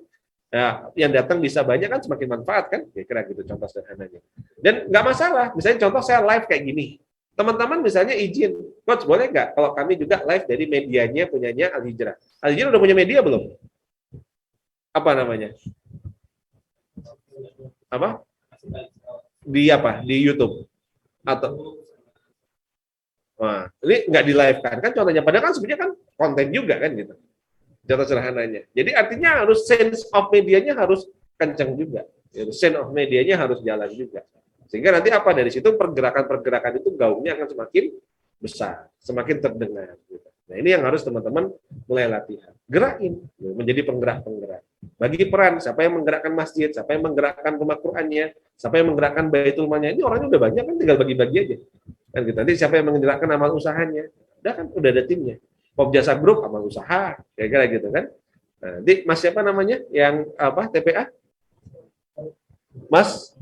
ya, yang datang bisa banyak kan semakin manfaat kan? Kira-kira gitu contoh sederhananya. Dan nggak masalah. Misalnya contoh saya live kayak gini. Teman-teman misalnya izin, Coach boleh nggak kalau kami juga live dari medianya punyanya Al-Hijrah. Al-Hijrah udah punya media belum? Apa namanya? Apa? Di YouTube? Atau? Wah, ini nggak di live kan contohnya. Padahal kan sebenarnya kan konten juga kan gitu. Contoh sederhananya. Jadi artinya harus sense of medianya harus kencang juga. Sense of medianya harus jalan juga. Sehingga nanti apa dari situ pergerakan-pergerakan itu gaungnya akan semakin besar, semakin terdengar. Gitu. Nah ini yang harus teman-teman mulai latihan. Gerakin, menjadi penggerak-penggerak. Bagi peran, siapa yang menggerakkan masjid, siapa yang menggerakkan rumah Qur'annya, siapa yang menggerakkan Baitul Malnya. Ini orangnya udah banyak kan, tinggal bagi-bagi aja. Kan gitu. Nanti siapa yang menggerakkan amal usahanya, udah ada timnya. Pop Jasa Group amal usaha, kira-kira gitu kan. Nah, nanti Mas siapa namanya yang TPA? Mas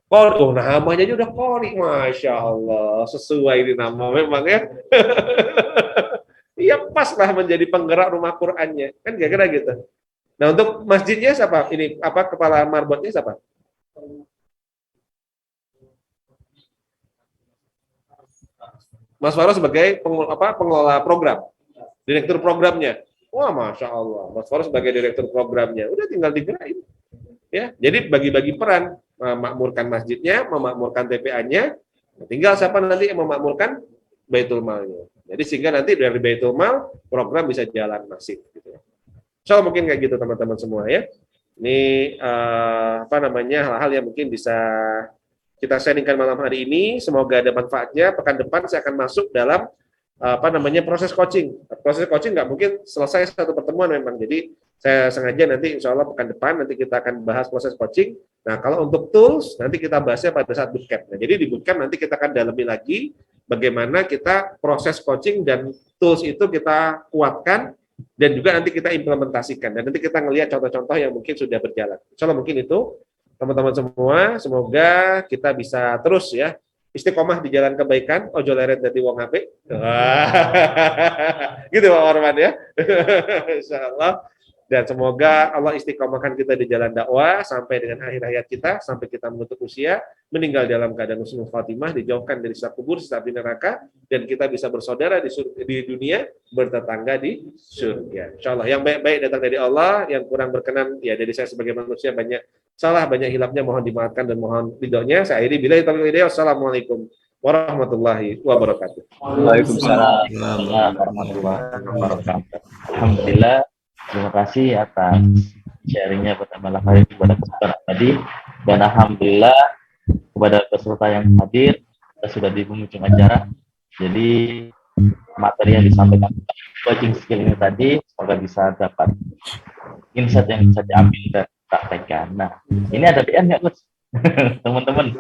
Kori, namanya aja udah Kori, Masya Allah, sesuai ini nama memang ya. Iya pas lah menjadi penggerak rumah Qur'annya, kan kira-kira gitu. Nah untuk masjidnya siapa? Ini kepala marbotnya siapa? Mas Faro sebagai pengelola program, direktur programnya. Wah, Masya Allah, Mas Faro sebagai direktur programnya, udah tinggal digerakin. Ya, jadi bagi-bagi peran. Memakmurkan masjidnya, memakmurkan TPA-nya, tinggal siapa nanti yang memakmurkan Baitul Malnya. Jadi sehingga nanti dari Baitul Mal program bisa jalan masif. Gitu. So mungkin kayak gitu teman-teman semua ya. Ini hal-hal yang mungkin bisa kita sharingkan malam hari ini. Semoga ada manfaatnya. Pekan depan saya akan masuk dalam proses coaching. Proses coaching nggak mungkin selesai satu pertemuan memang. Jadi Saya sengaja nanti insya Allah pekan depan nanti kita akan bahas proses coaching. Nah, kalau untuk tools nanti kita bahasnya pada saat bootcamp. Nah, jadi di bootcamp nanti kita akan dalami lagi bagaimana kita proses coaching dan tools itu kita kuatkan dan juga nanti kita implementasikan dan nanti kita ngelihat contoh-contoh yang mungkin sudah berjalan. Insya Allah mungkin itu teman-teman semua, semoga kita bisa terus ya istiqomah di jalan kebaikan, ojo leret dadi wong apik. Gitu Pak Warman ya. Insyaallah. Dan semoga Allah istiqomahkan kita di jalan dakwah sampai dengan akhir hayat kita, sampai kita menutup usia, meninggal dalam keadaan husnul khatimah, dijauhkan dari siksa kubur, siksa api neraka, dan kita bisa bersaudara di dunia, bertetangga di surga. Insyaallah. Yang baik-baik datang dari Allah, yang kurang berkenan ya dari saya sebagai manusia banyak salah, banyak hilapnya, mohon dimaafkan dan mohon ridhonya. Saya akhiri billahi taufiq wal hidayah. Wassalamualaikum warahmatullahi wabarakatuh. Waalaikumsalam warahmatullahi wabarakatuh. Alhamdulillah. Terima kasih atas sharingnya pada malam hari ini kepada peserta tadi, dan alhamdulillah kepada peserta yang hadir kita sudah di penghujung acara. Jadi materi yang disampaikan coaching skill ini tadi semoga bisa dapat insight yang bisa diambil dan praktekkan. Nah, ini ada PR nggak, Coach? Teman-teman.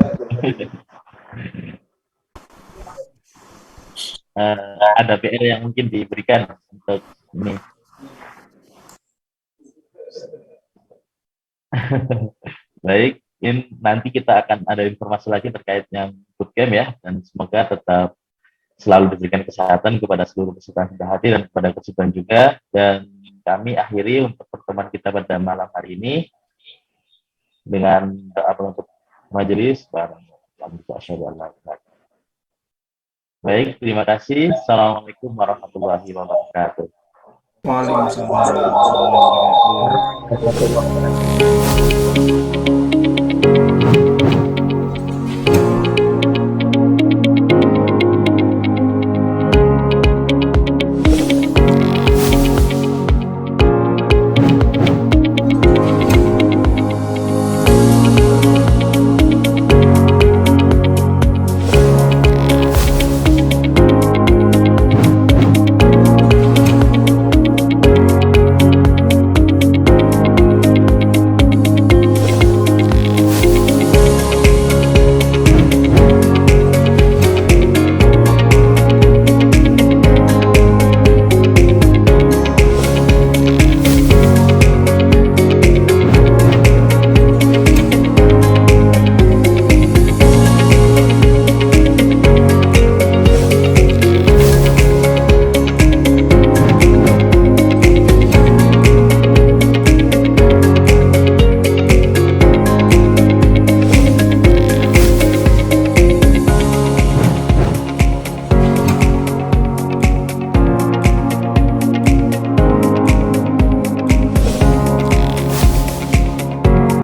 Ada PR yang mungkin diberikan untuk ini. Baik, ini nanti kita akan ada informasi lagi terkait yang bootcamp ya, dan semoga tetap selalu diberikan kesehatan kepada seluruh peserta yang sudah hadir dan kepada kesulitan juga. Dan kami akhiri untuk pertemuan kita pada malam hari ini dengan doa penutup majelis. Baik, terima kasih. Assalamualaikum warahmatullahi wabarakatuh. Waalaikumsalam warahmatullahi wabarakatuh.